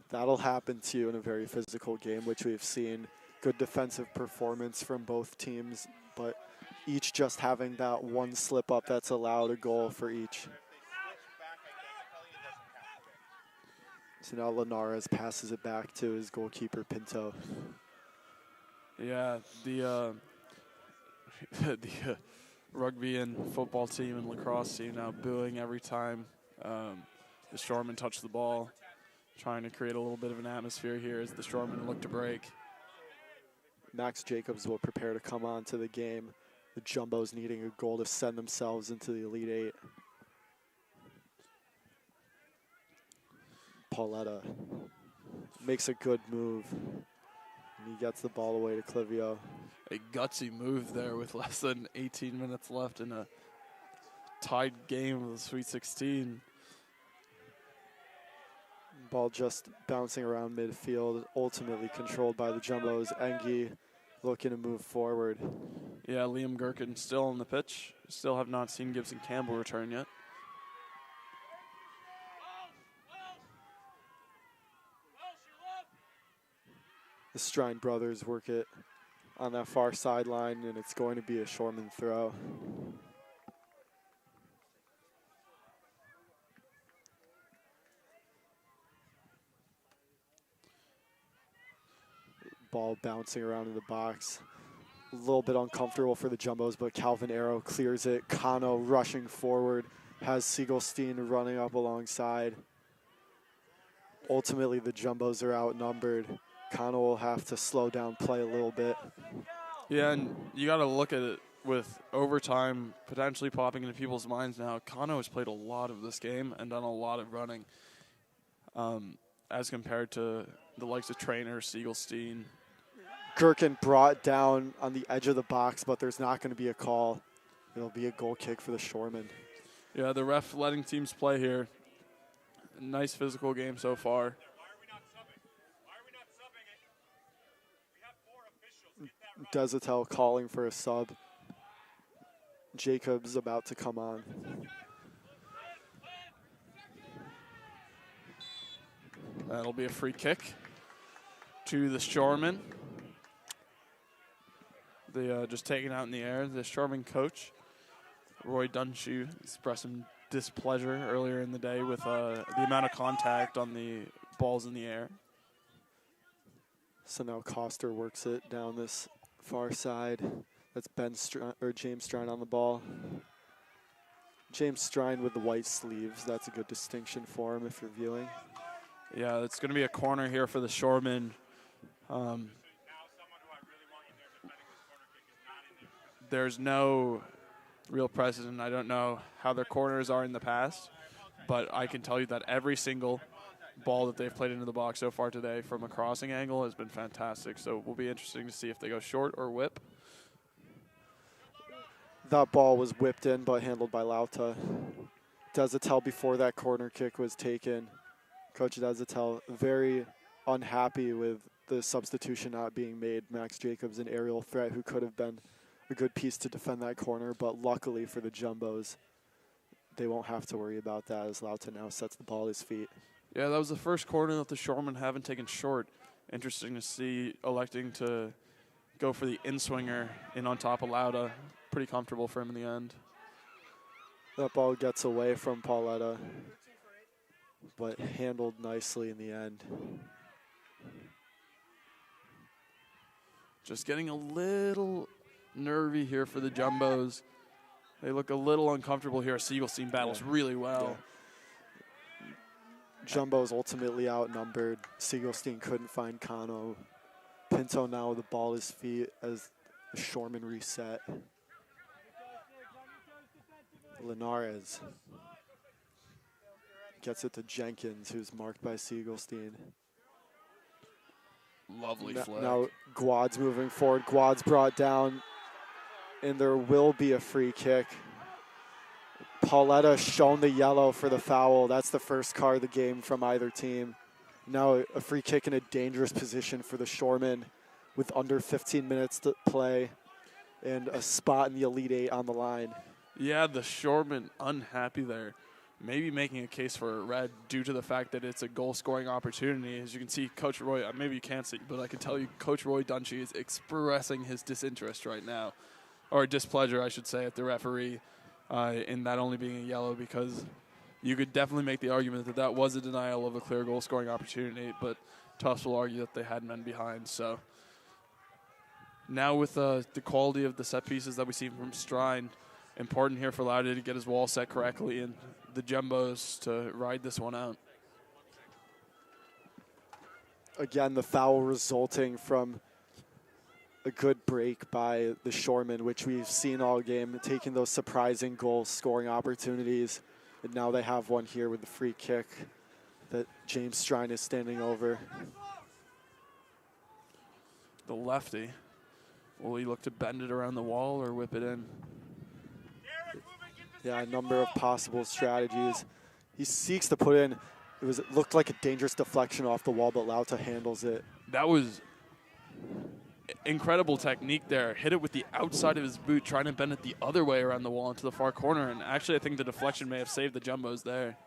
That'll happen to you in a very physical game, which we've seen. Good defensive performance from both teams, but each just having that one slip up that's allowed a goal for each. So now Linares passes it back to his goalkeeper, Pinto. Yeah, the rugby and football team and lacrosse team now booing every time the Shoremen touch the ball, trying to create a little bit of an atmosphere here as the Shoremen look to break. Max Jacobs will prepare to come on to the game. The Jumbos needing a goal to send themselves into the Elite Eight. Pauletta makes a good move. And he gets the ball away to Clivio. A gutsy move there with less than 18 minutes left in a tied game of the Sweet 16. Ball just bouncing around midfield, ultimately controlled by the Jumbos. Engie looking to move forward. Yeah, Liam Gherkin still on the pitch. Still have not seen Gibson Campbell return yet. The Strine brothers work it on that far sideline, and it's going to be a Shorman throw. Ball bouncing around in the box. A little bit uncomfortable for the Jumbos, but Calvin Arrow clears it. Kano rushing forward, has Siegelstein running up alongside. Ultimately, the Jumbos are outnumbered. Kano will have to slow down play a little bit. Yeah, and you got to look at it with overtime potentially popping into people's minds now. Kano has played a lot of this game and done a lot of running as compared to the likes of Trainer, Siegelstein. Gherkin brought down on the edge of the box, but there's not going to be a call. It'll be a goal kick for the Shoremen. Yeah, the ref letting teams play here. Nice physical game so far. Desatel calling for a sub. Jacobs about to come on. That'll be a free kick to the Shoremen. They just taken out in the air. The Shoreman coach, Roy Dunshu, expressed some displeasure earlier in the day with the amount of contact on the balls in the air. So now Coster works it down this far side. That's James Strine on the ball. James Strine with the white sleeves. That's a good distinction for him if you're viewing. Yeah, it's going to be a corner here for the Shoremen. There's no real precedent. I don't know how their corners are in the past, but I can tell you that every single ball that they've played into the box so far today from a crossing angle has been fantastic. So it will be interesting to see if they go short or whip. That ball was whipped in but handled by Lauta. Desatel before that corner kick was taken. Coach Desatel very unhappy with the substitution not being made. Max Jacobs, an aerial threat who could have been a good piece to defend that corner, but luckily for the Jumbos, they won't have to worry about that as Lauta now sets the ball at his feet. Yeah, that was the first corner that the Shoremen haven't taken short. Interesting to see electing to go for the in-swinger in on top of Lauta. Pretty comfortable for him in the end. That ball gets away from Pauletta, but handled nicely in the end. Just getting a little nervy here for the Jumbos. They look a little uncomfortable here. Siegelstein battles really well. Yeah. Jumbos ultimately outnumbered. Siegelstein couldn't find Kano. Pinto now with the ball at his feet as the Shoreman reset. Linares gets it to Jenkins, who's marked by Siegelstein. Lovely flick. Now Guad's moving forward. Guad's brought down, and there will be a free kick. Pauletta shown the yellow for the foul. That's the first card of the game from either team. Now a free kick in a dangerous position for the Shoremen with under 15 minutes to play and a spot in the Elite Eight on the line. Yeah, the Shoremen unhappy there. Maybe making a case for a red due to the fact that it's a goal-scoring opportunity. As you can see, Coach Roy, maybe you can't see, but I can tell you Coach Roy Dunshee is expressing his disinterest right now, or displeasure, I should say, at the referee in that only being a yellow, because you could definitely make the argument that that was a denial of a clear goal-scoring opportunity, but Tufts will argue that they had men behind. So now with the quality of the set pieces that we see from Strine, important here for Lauda to get his wall set correctly and the Jumbos to ride this one out. Again, the foul resulting from a good break by the Shoremen, which we've seen all game, taking those surprising goal-scoring opportunities. And now they have one here with the free kick that James Strine is standing over. The lefty. Will he look to bend it around the wall or whip it in? Yeah, a number of possible strategies. He seeks to put in. It looked like a dangerous deflection off the wall, but Lauta handles it. That was incredible technique there. Hit it with the outside of his boot, trying to bend it the other way around the wall into the far corner. And actually, I think the deflection may have saved the Jumbos there,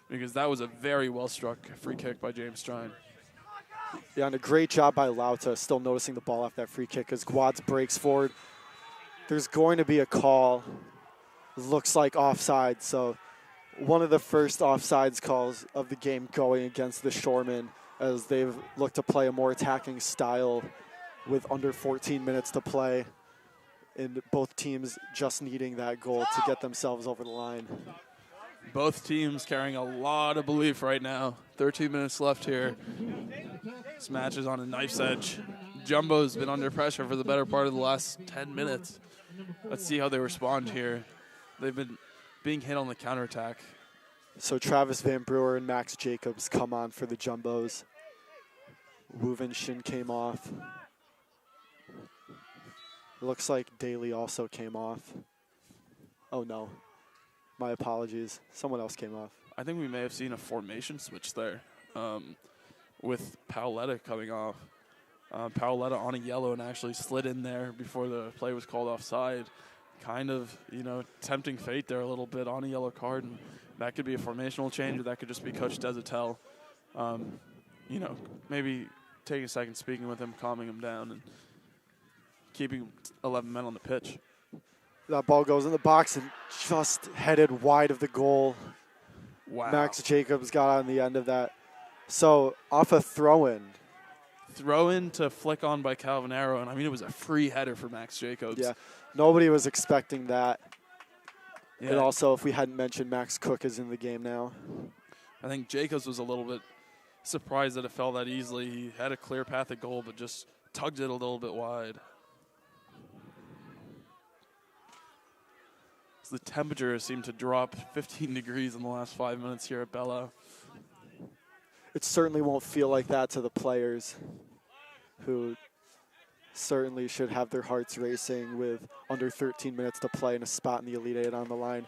because that was a very well-struck free kick by James Strine. Yeah, and a great job by Lauta, still noticing the ball after that free kick as Guads breaks forward. There's going to be a call. Looks like offside, so one of the first offsides calls of the game going against the Shoremen as they've looked to play a more attacking style with under 14 minutes to play, and both teams just needing that goal to get themselves over the line. Both teams carrying a lot of belief right now. 13 minutes left here. This match is on a knife's edge. Jumbo's been under pressure for the better part of the last 10 minutes. Let's see how they respond here. They've been being hit on the counterattack. So Travis Van Brewer and Max Jacobs come on for the Jumbos. Wu Vin Shin came off. Looks like Daly also came off. Oh no. My apologies. Someone else came off. I think we may have seen a formation switch there with Paoletta coming off. Paoletta on a yellow and actually slid in there before the play was called offside. Kind of, tempting fate there a little bit on a yellow card. And that could be a formational change, or that could just be Coach Desatel, maybe taking a second, speaking with him, calming him down, and keeping 11 men on the pitch. That ball goes in the box and just headed wide of the goal. Wow. Max Jacobs got on the end of that. So off a throw-in. Throw-in to flick on by Calvin Arrow, and it was a free header for Max Jacobs. Yeah, nobody was expecting that. Yeah. And also, if we hadn't mentioned, Max Cook is in the game now. I think Jacobs was a little bit surprised that it fell that easily. He had a clear path of goal, but just tugged it a little bit wide. So the temperature seemed to drop 15 degrees in the last 5 minutes here at Bella. It certainly won't feel like that to the players, who certainly should have their hearts racing with under 13 minutes to play and a spot in the Elite Eight on the line.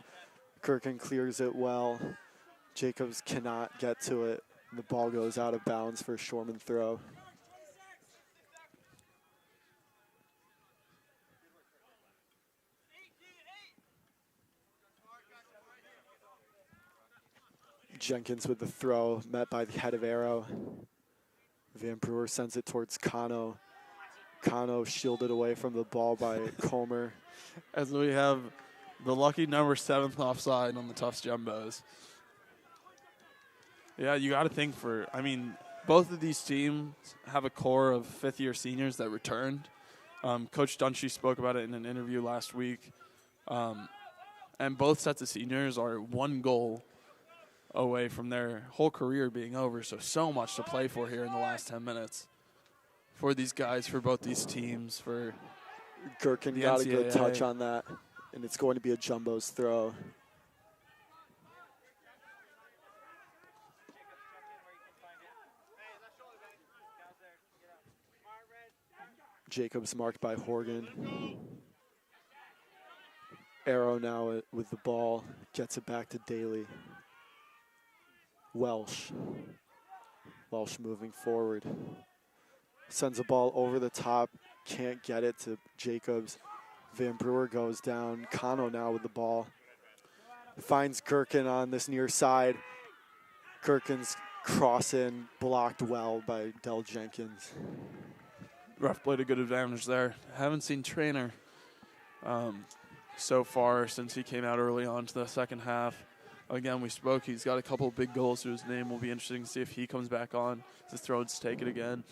Gherkin clears it well. Jacobs cannot get to it. And the ball goes out of bounds for a Shoreman throw. Jenkins with the throw, met by the head of Arrow. Van Brewer sends it towards Kano. Kano shielded away from the ball by Comer. As we have the lucky number 7th offside on the Tufts Jumbos. Yeah, you got to think both of these teams have a core of fifth-year seniors that returned. Coach Dunshee spoke about it in an interview last week. And both sets of seniors are one goal away from their whole career being over. So much to play for here in the last 10 minutes. For these guys, for both these teams, for Gherkin the got NCAA. a good touch on that, and it's going to be a Jumbo's throw. Jacobs marked by Horgan. Arrow now with the ball, gets it back to Daly. Welsh moving forward. Sends a ball over the top, can't get it to Jacobs. Van Brewer goes down. Kano now with the ball. Finds Gherkin on this near side. Gherkin's cross in, blocked well by Del Jenkins. Ref played a good advantage there. Haven't seen Trainer so far since he came out early on to the second half. Again, we spoke. He's got a couple of big goals to his name. Will be interesting to see if he comes back on. The Thrones take it again.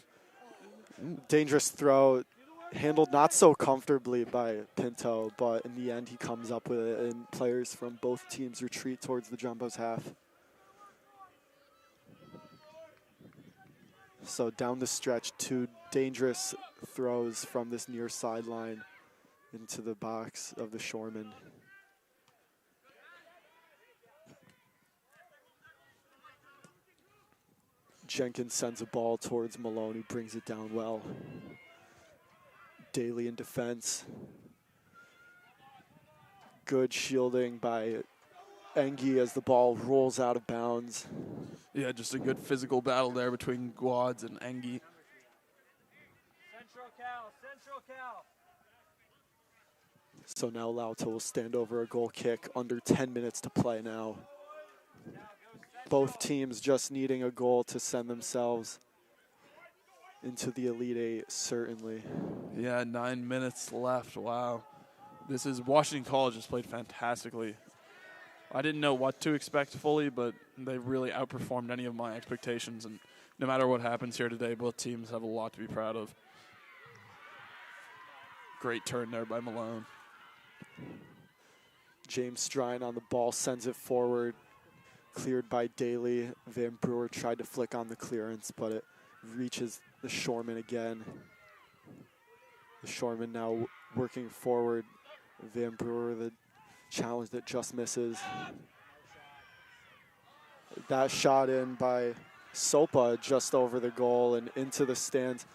Dangerous throw, handled not so comfortably by Pinto, but in the end he comes up with it, and players from both teams retreat towards the Jumbos half. So down the stretch, 2 dangerous throws from this near sideline into the box of the Shoremen. Jenkins sends a ball towards Malone, who brings it down well. Daly in defense. Good shielding by Engie as the ball rolls out of bounds. Yeah, just a good physical battle there between Guads and Engie. Central Cal. So now Lauta will stand over a goal kick. Under 10 minutes to play now. Both teams just needing a goal to send themselves into the Elite Eight, certainly. Yeah, 9 minutes left. Wow. This is Washington College has played fantastically. I didn't know what to expect fully, but they really outperformed any of my expectations. And no matter what happens here today, both teams have a lot to be proud of. Great turn there by Malone. James Strine on the ball, sends it forward. Cleared by Daly. Van Brewer tried to flick on the clearance, but it reaches the Shoreman again. The Shoreman now working forward. Van Brewer, the challenge that just misses. That shot in by Sopa just over the goal and into the stands.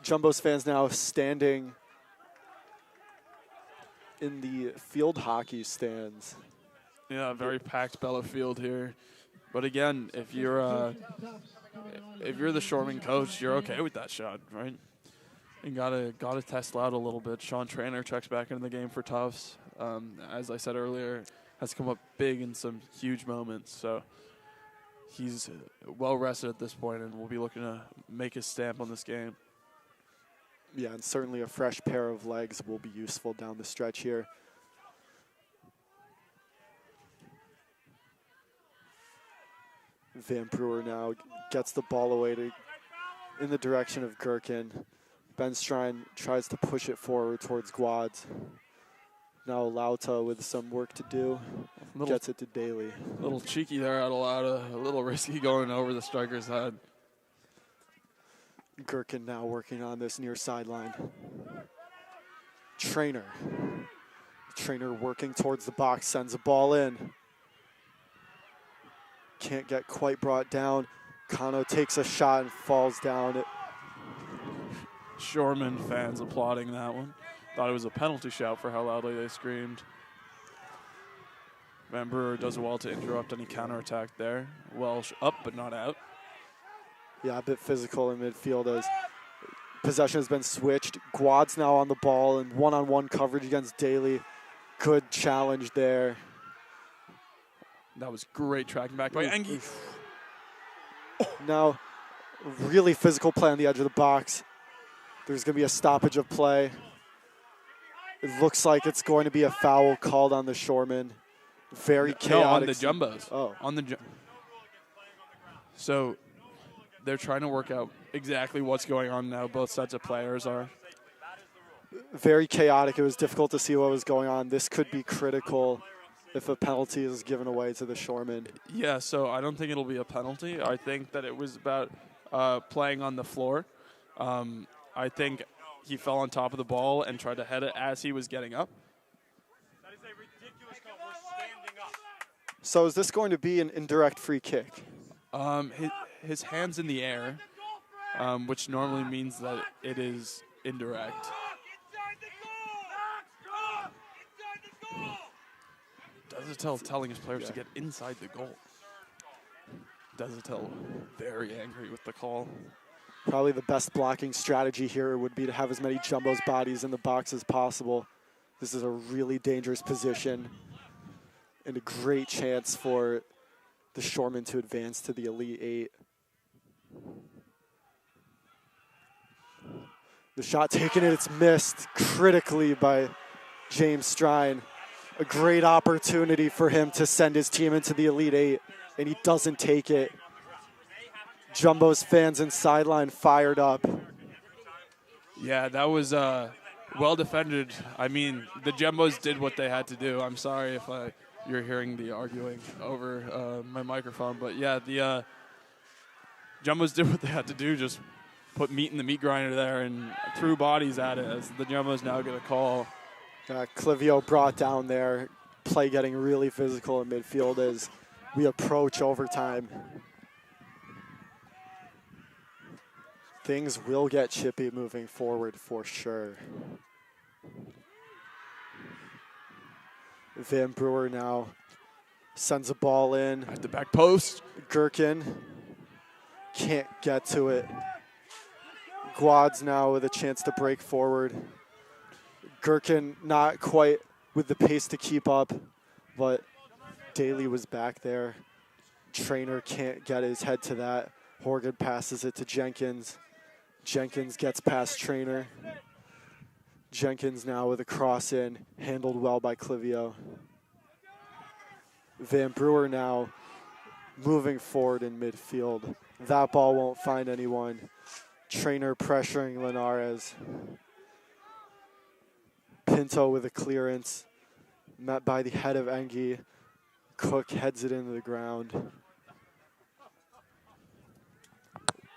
Jumbos fans now standing in the field hockey stands. Yeah, very packed Bella Field here. But again, if you're the Shoreman coach, you're okay with that shot, right? You gotta test out a little bit. Sean Traynor checks back into the game for Tufts. As I said earlier, has come up big in some huge moments. So he's well rested at this point, and will be looking to make his stamp on this game. Yeah, and certainly a fresh pair of legs will be useful down the stretch here. Van Brewer now gets the ball away in the direction of Gherkin. Ben Strine tries to push it forward towards Guads. Now Lauta with some work to do, gets it to Daly. A little cheeky there out of Lauta, a little risky going over the striker's head. Gherkin now working on this near sideline. Traynor working towards the box, sends a ball in. Can't get quite brought down. Kano takes a shot and falls down. Shoreman fans applauding that one. Thought it was a penalty shout for how loudly they screamed. Van Brewer does well to interrupt any counterattack there. Welsh up but not out. Yeah, a bit physical in midfield as possession has been switched. Guad's now on the ball and one-on-one coverage against Daly. Good challenge there. That was great tracking back by Engie. Now, really physical play on the edge of the box. There's going to be a stoppage of play. It looks like it's going to be a foul called on the Shoreman. Very chaotic. No, on the Jumbos. Oh. On the So they're trying to work out exactly what's going on now. Both sets of players are. Very chaotic. It was difficult to see what was going on. This could be critical if a penalty is given away to the Shoreman. Yeah, so I don't think it'll be a penalty. I think that it was about playing on the floor. I think he fell on top of the ball and tried to head it as he was getting up. That is a ridiculous call. We're standing up. So is this going to be an indirect free kick? His hand's in the air, which normally means that it is indirect. Desatel telling his players to get inside the goal. Desatel very angry with the call. Probably the best blocking strategy here would be to have as many Jumbo's bodies in the box as possible. This is a really dangerous position and a great chance for the Shoreman to advance to the Elite Eight. The shot taken and it's missed critically by James Strine. A great opportunity for him to send his team into the Elite Eight, and he doesn't take it. Jumbo's fans and sideline fired up. Yeah, that was well defended. I mean, the Jumbos did what they had to do. I'm sorry if you're hearing the arguing over my microphone, but yeah, the Jumbos did what they had to do. Just put meat in the meat grinder there and threw bodies at it. As the Jumbos now get a call. Clivio brought down there. Play getting really physical in midfield as we approach overtime. Things will get chippy moving forward for sure. Van Brewer now sends a ball in. At the back post. Gherkin can't get to it. Guads now with a chance to break forward. Gherkin not quite with the pace to keep up, but Daly was back there. Traynor can't get his head to that. Horgan passes it to Jenkins. Jenkins gets past Trainer. Jenkins now with a cross in, handled well by Clivio. Van Brewer now moving forward in midfield. That ball won't find anyone. Trainer pressuring Linares. Pinto with a clearance, met by the head of Engie. Cook heads it into the ground.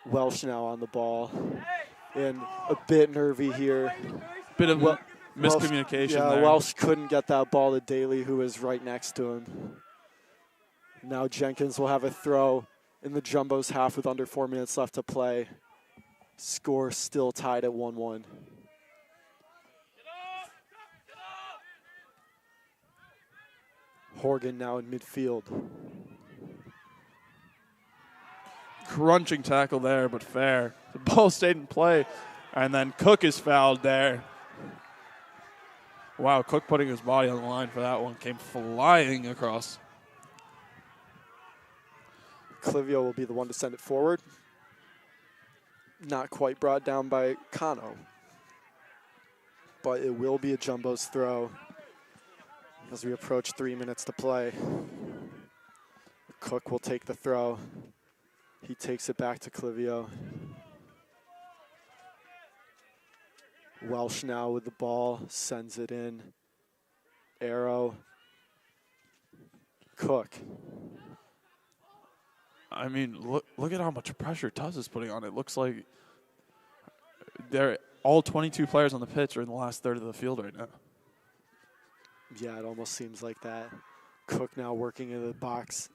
Welsh now on the ball. And a bit nervy here. Bit of miscommunication there. Welsh couldn't get that ball to Daly, who was right next to him. Now Jenkins will have a throw in the Jumbos half with under 4 minutes left to play. Score still tied at 1-1. Horgan now in midfield. Crunching tackle there, but fair. The ball stayed in play, and then Cook is fouled there. Wow, Cook putting his body on the line for that one. Came flying across. Clivio will be the one to send it forward. Not quite brought down by Kano. But it will be a Jumbo's throw as we approach 3 minutes to play. Cook will take the throw. He takes it back to Clivio. Welsh now with the ball, sends it in. Arrow. Cook. I mean, look at how much pressure Tufts is putting on it. Looks like all 22 players on the pitch are in the last third of the field right now. Yeah, it almost seems like that. Cook now working in the box.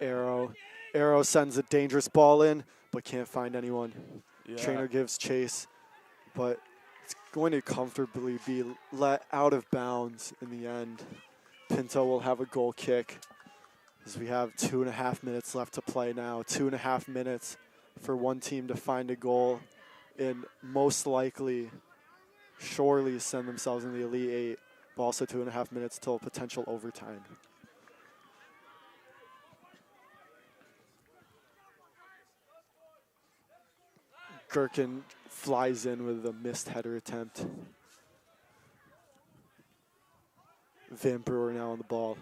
Arrow sends a dangerous ball in, but can't find anyone. Yeah. Trainer gives chase, but it's going to comfortably be let out of bounds in the end. Pinto will have a goal kick as we have 2.5 minutes left to play now. 2.5 minutes for one team to find a goal and most likely, surely send themselves in the Elite Eight, but also 2.5 minutes till potential overtime. Gherkin flies in with a missed header attempt. Van Brewer now on the ball.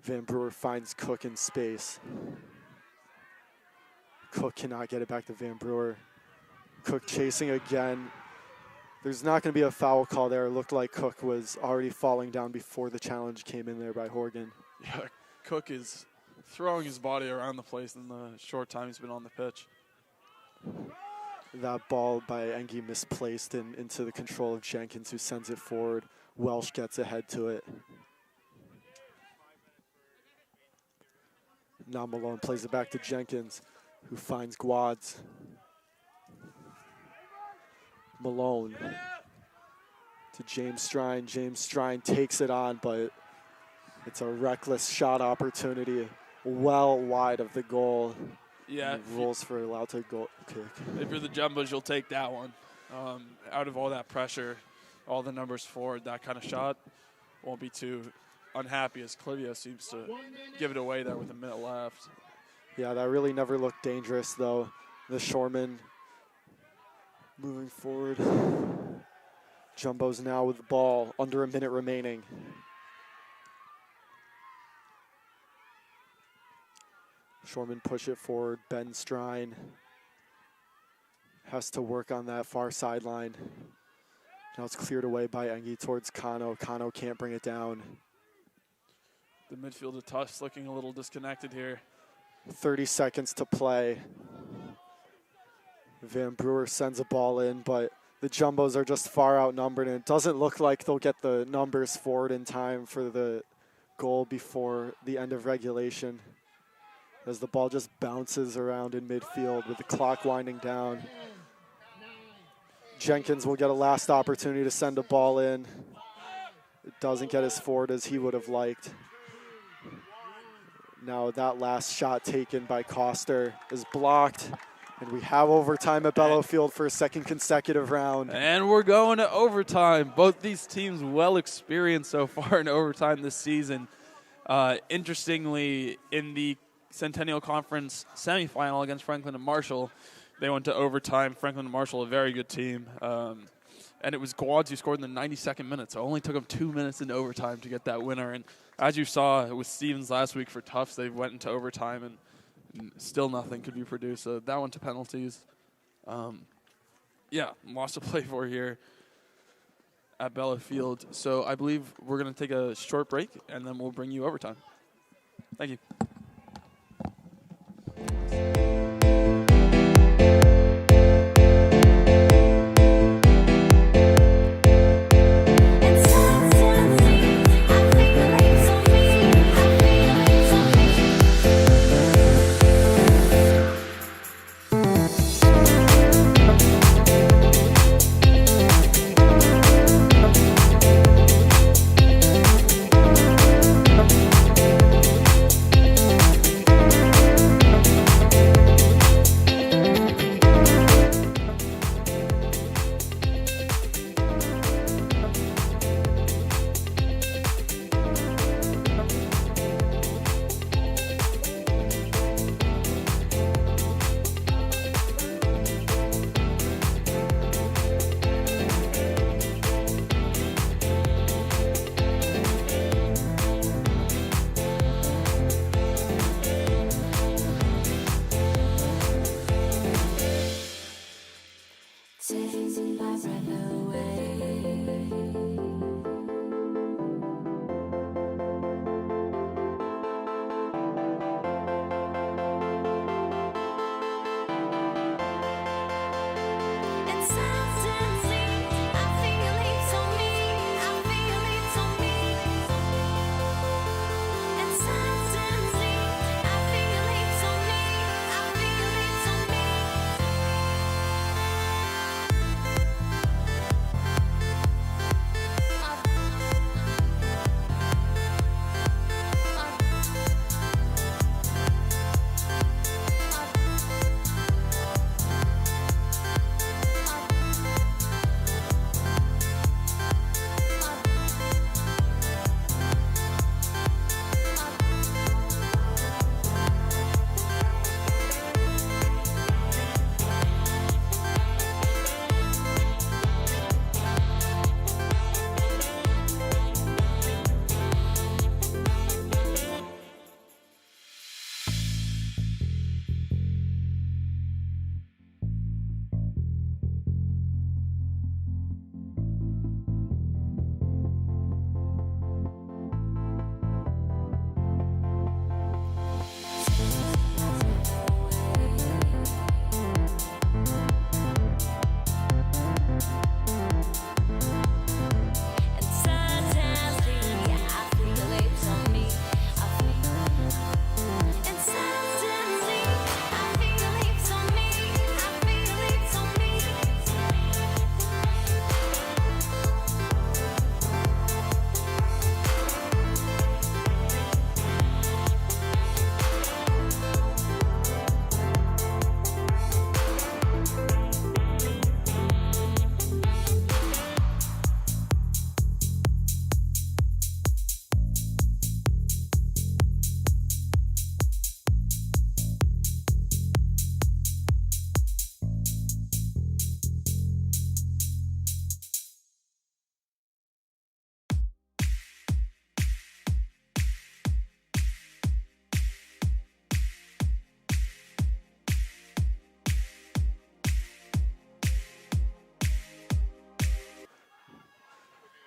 Van Brewer finds Cook in space. Cook cannot get it back to Van Brewer. Cook chasing again. There's not going to be a foul call there. It looked like Cook was already falling down before the challenge came in there by Horgan. Yeah, Cook is throwing his body around the place in the short time he's been on the pitch. That ball by Engie misplaced and into the control of Jenkins, who sends it forward. Welsh gets ahead to it. Now Malone plays it back to Jenkins, who finds Guads. Malone to James Strine. James Strine takes it on, but it's a reckless shot opportunity well wide of the goal. Yeah. Rules for allowed to goal kick. If you're the Jumbos, you'll take that one. Out of all that pressure, all the numbers forward, that kind of shot won't be too unhappy as Clivio seems to give it away there with a minute left. Yeah, that really never looked dangerous, though. The Shoreman moving forward. Jumbo's now with the ball, under a minute remaining. Shoreman push it forward. Ben Strine has to work on that far sideline. Now it's cleared away by Engie towards Kano. Kano can't bring it down. The midfield of Tufts looking a little disconnected here. 30 seconds to play. Van Brewer sends a ball in, but the Jumbos are just far outnumbered, and it doesn't look like they'll get the numbers forward in time for the goal before the end of regulation, as the ball just bounces around in midfield with the clock winding down. Jenkins will get a last opportunity to send a ball in. It doesn't get as forward as he would have liked. Now that last shot taken by Coster is blocked, and we have overtime at Bellowfield for a second consecutive round. And we're going to overtime. Both these teams well experienced so far in overtime this season. Interestingly, in the Centennial Conference semifinal against Franklin and Marshall. They went to overtime. Franklin and Marshall, a very good team. And it was Quads who scored in the 92nd minute, so it only took them 2 minutes into overtime to get that winner. And as you saw with Stevens last week for Tufts, they went into overtime and still nothing could be produced. So that went to penalties. Lots to play for here at Bella Field. So I believe we're going to take a short break, and then we'll bring you overtime. Thank you.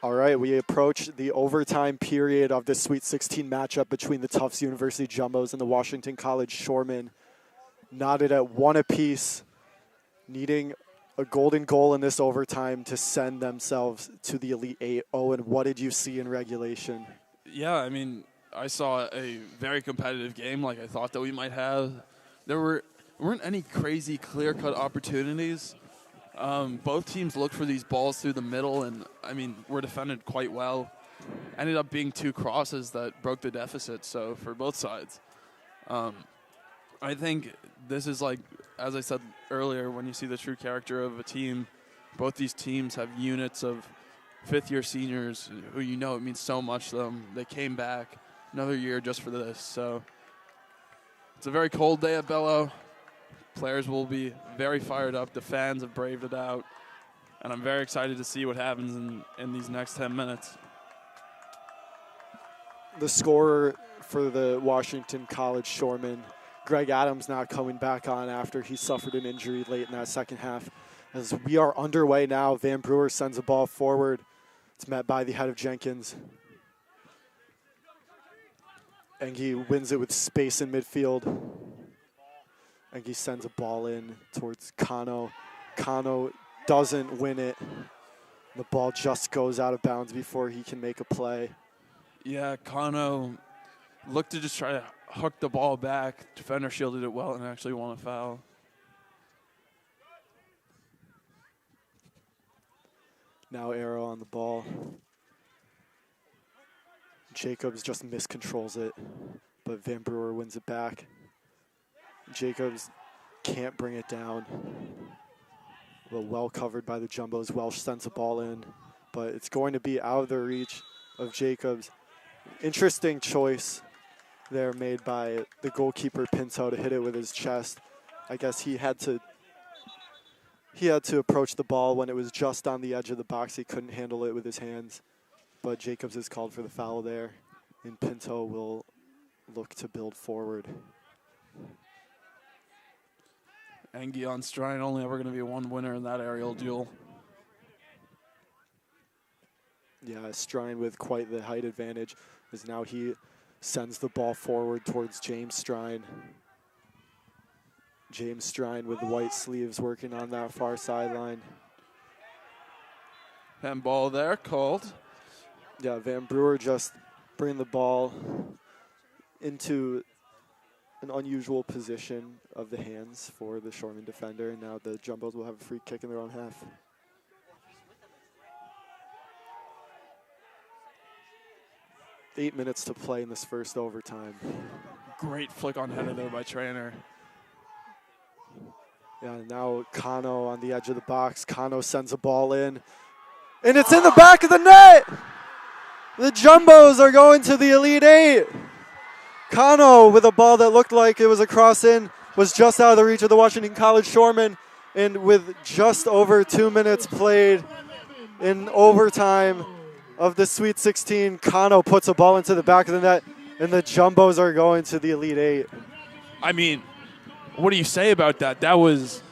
All right, we approach the overtime period of this Sweet 16 matchup between the Tufts University Jumbos and the Washington College Shoremen. Knotted at 1 apiece, needing a golden goal in this overtime to send themselves to the Elite Eight. Owen, what did you see in regulation? Yeah, I mean, I saw a very competitive game like I thought that we might have. There weren't any crazy clear-cut opportunities. Both teams looked for these balls through the middle, and, I mean, were defended quite well. Ended up being 2 crosses that broke the deficit, so for both sides. I think this is like, as I said earlier, when you see the true character of a team, both these teams have units of fifth-year seniors who you know it means so much to them. They came back another year just for this, so It's a very cold day at Bello. Players will be very fired up. The fans have braved it out. And I'm very excited to see what happens in these next 10 minutes. The scorer for the Washington College Shoremen, Greg Adams, not coming back on after he suffered an injury late in that second half. As we are underway now, Van Brewer sends a ball forward. It's met by the head of Jenkins. Engie wins it with space in midfield. Engie sends a ball in towards Kano. Kano doesn't win it. The ball just goes out of bounds before he can make a play. Yeah, Kano looked to just try to hook the ball back. Defender shielded it well and actually won a foul. Now Arrow on the ball. Jacobs just miscontrols it, but Van Brewer wins it back. Jacobs can't bring it down. But well covered by the Jumbos. Welsh sends a ball in, but it's going to be out of the reach of Jacobs. Interesting choice there made by the goalkeeper Pinto to hit it with his chest. I guess he had to approach the ball when it was just on the edge of the box. He couldn't handle it with his hands. But Jacobs is called for the foul there, and Pinto will look to build forward. Engie on Strine, only ever going to be one winner in that aerial duel. Yeah, Strine with quite the height advantage, as now he sends the ball forward towards James Strine. James Strine with the white sleeves working on that far sideline. Handball there, called. Yeah, Van Brewer just bringing the ball into an unusual position of the hands for the Shoreman defender, and now the Jumbos will have a free kick in their own half. Eight minutes to play in this first overtime. Great flick on header there by Trainer. Yeah, now Kano on the edge of the box. Kano sends a ball in, and it's in the back of the net! The Jumbos are going to the Elite Eight. Kano with a ball that looked like it was a cross in, was just out of the reach of the Washington College Shoremen, and with just over 2 minutes played in overtime of the Sweet 16, Kano puts a ball into the back of the net, and the Jumbos are going to the Elite Eight. I mean, what do you say about that? That was,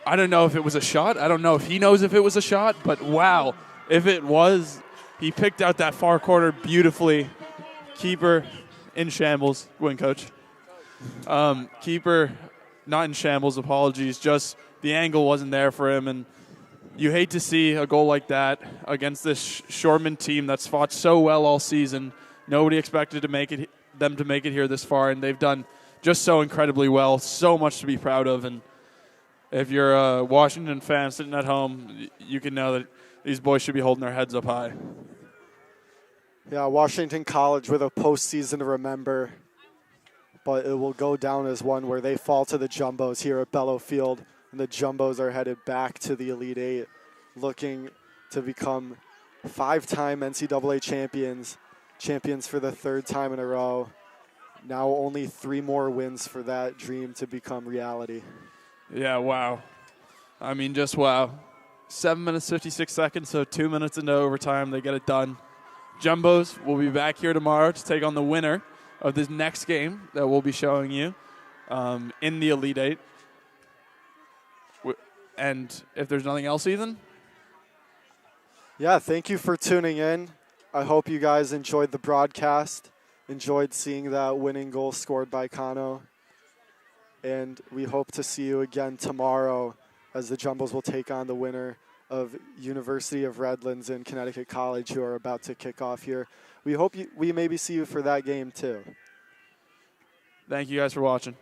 I don't know if it was a shot. I don't know if he knows if it was a shot, but wow, if it was, he picked out that far corner beautifully. Keeper in shambles. Win, coach. Keeper not in shambles, apologies. Just the angle wasn't there for him, and you hate to see a goal like that against this Shoreman team that's fought so well all season. Nobody expected them to make it here this far, and they've done just so incredibly well. So much to be proud of, and if you're a Washington fan sitting at home, you can know that these boys should be holding their heads up high. Yeah, Washington College with a postseason to remember, but it will go down as one where they fall to the Jumbos here at Bello Field, and the Jumbos are headed back to the Elite Eight, looking to become 5-time NCAA champions for the 3rd time in a row. Now only 3 more wins for that dream to become reality. Yeah, wow. I mean, just wow. 7 minutes, 56 seconds, so 2 minutes into overtime, they get it done. Jumbos will be back here tomorrow to take on the winner of this next game that we'll be showing you in the Elite Eight. And if there's nothing else, Ethan? Yeah, thank you for tuning in. I hope you guys enjoyed the broadcast, enjoyed seeing that winning goal scored by Kano. And we hope to see you again tomorrow as the Jumbos will take on the winner of University of Redlands and Connecticut College, who are about to kick off here. We hope we maybe see you for that game too. Thank you guys for watching.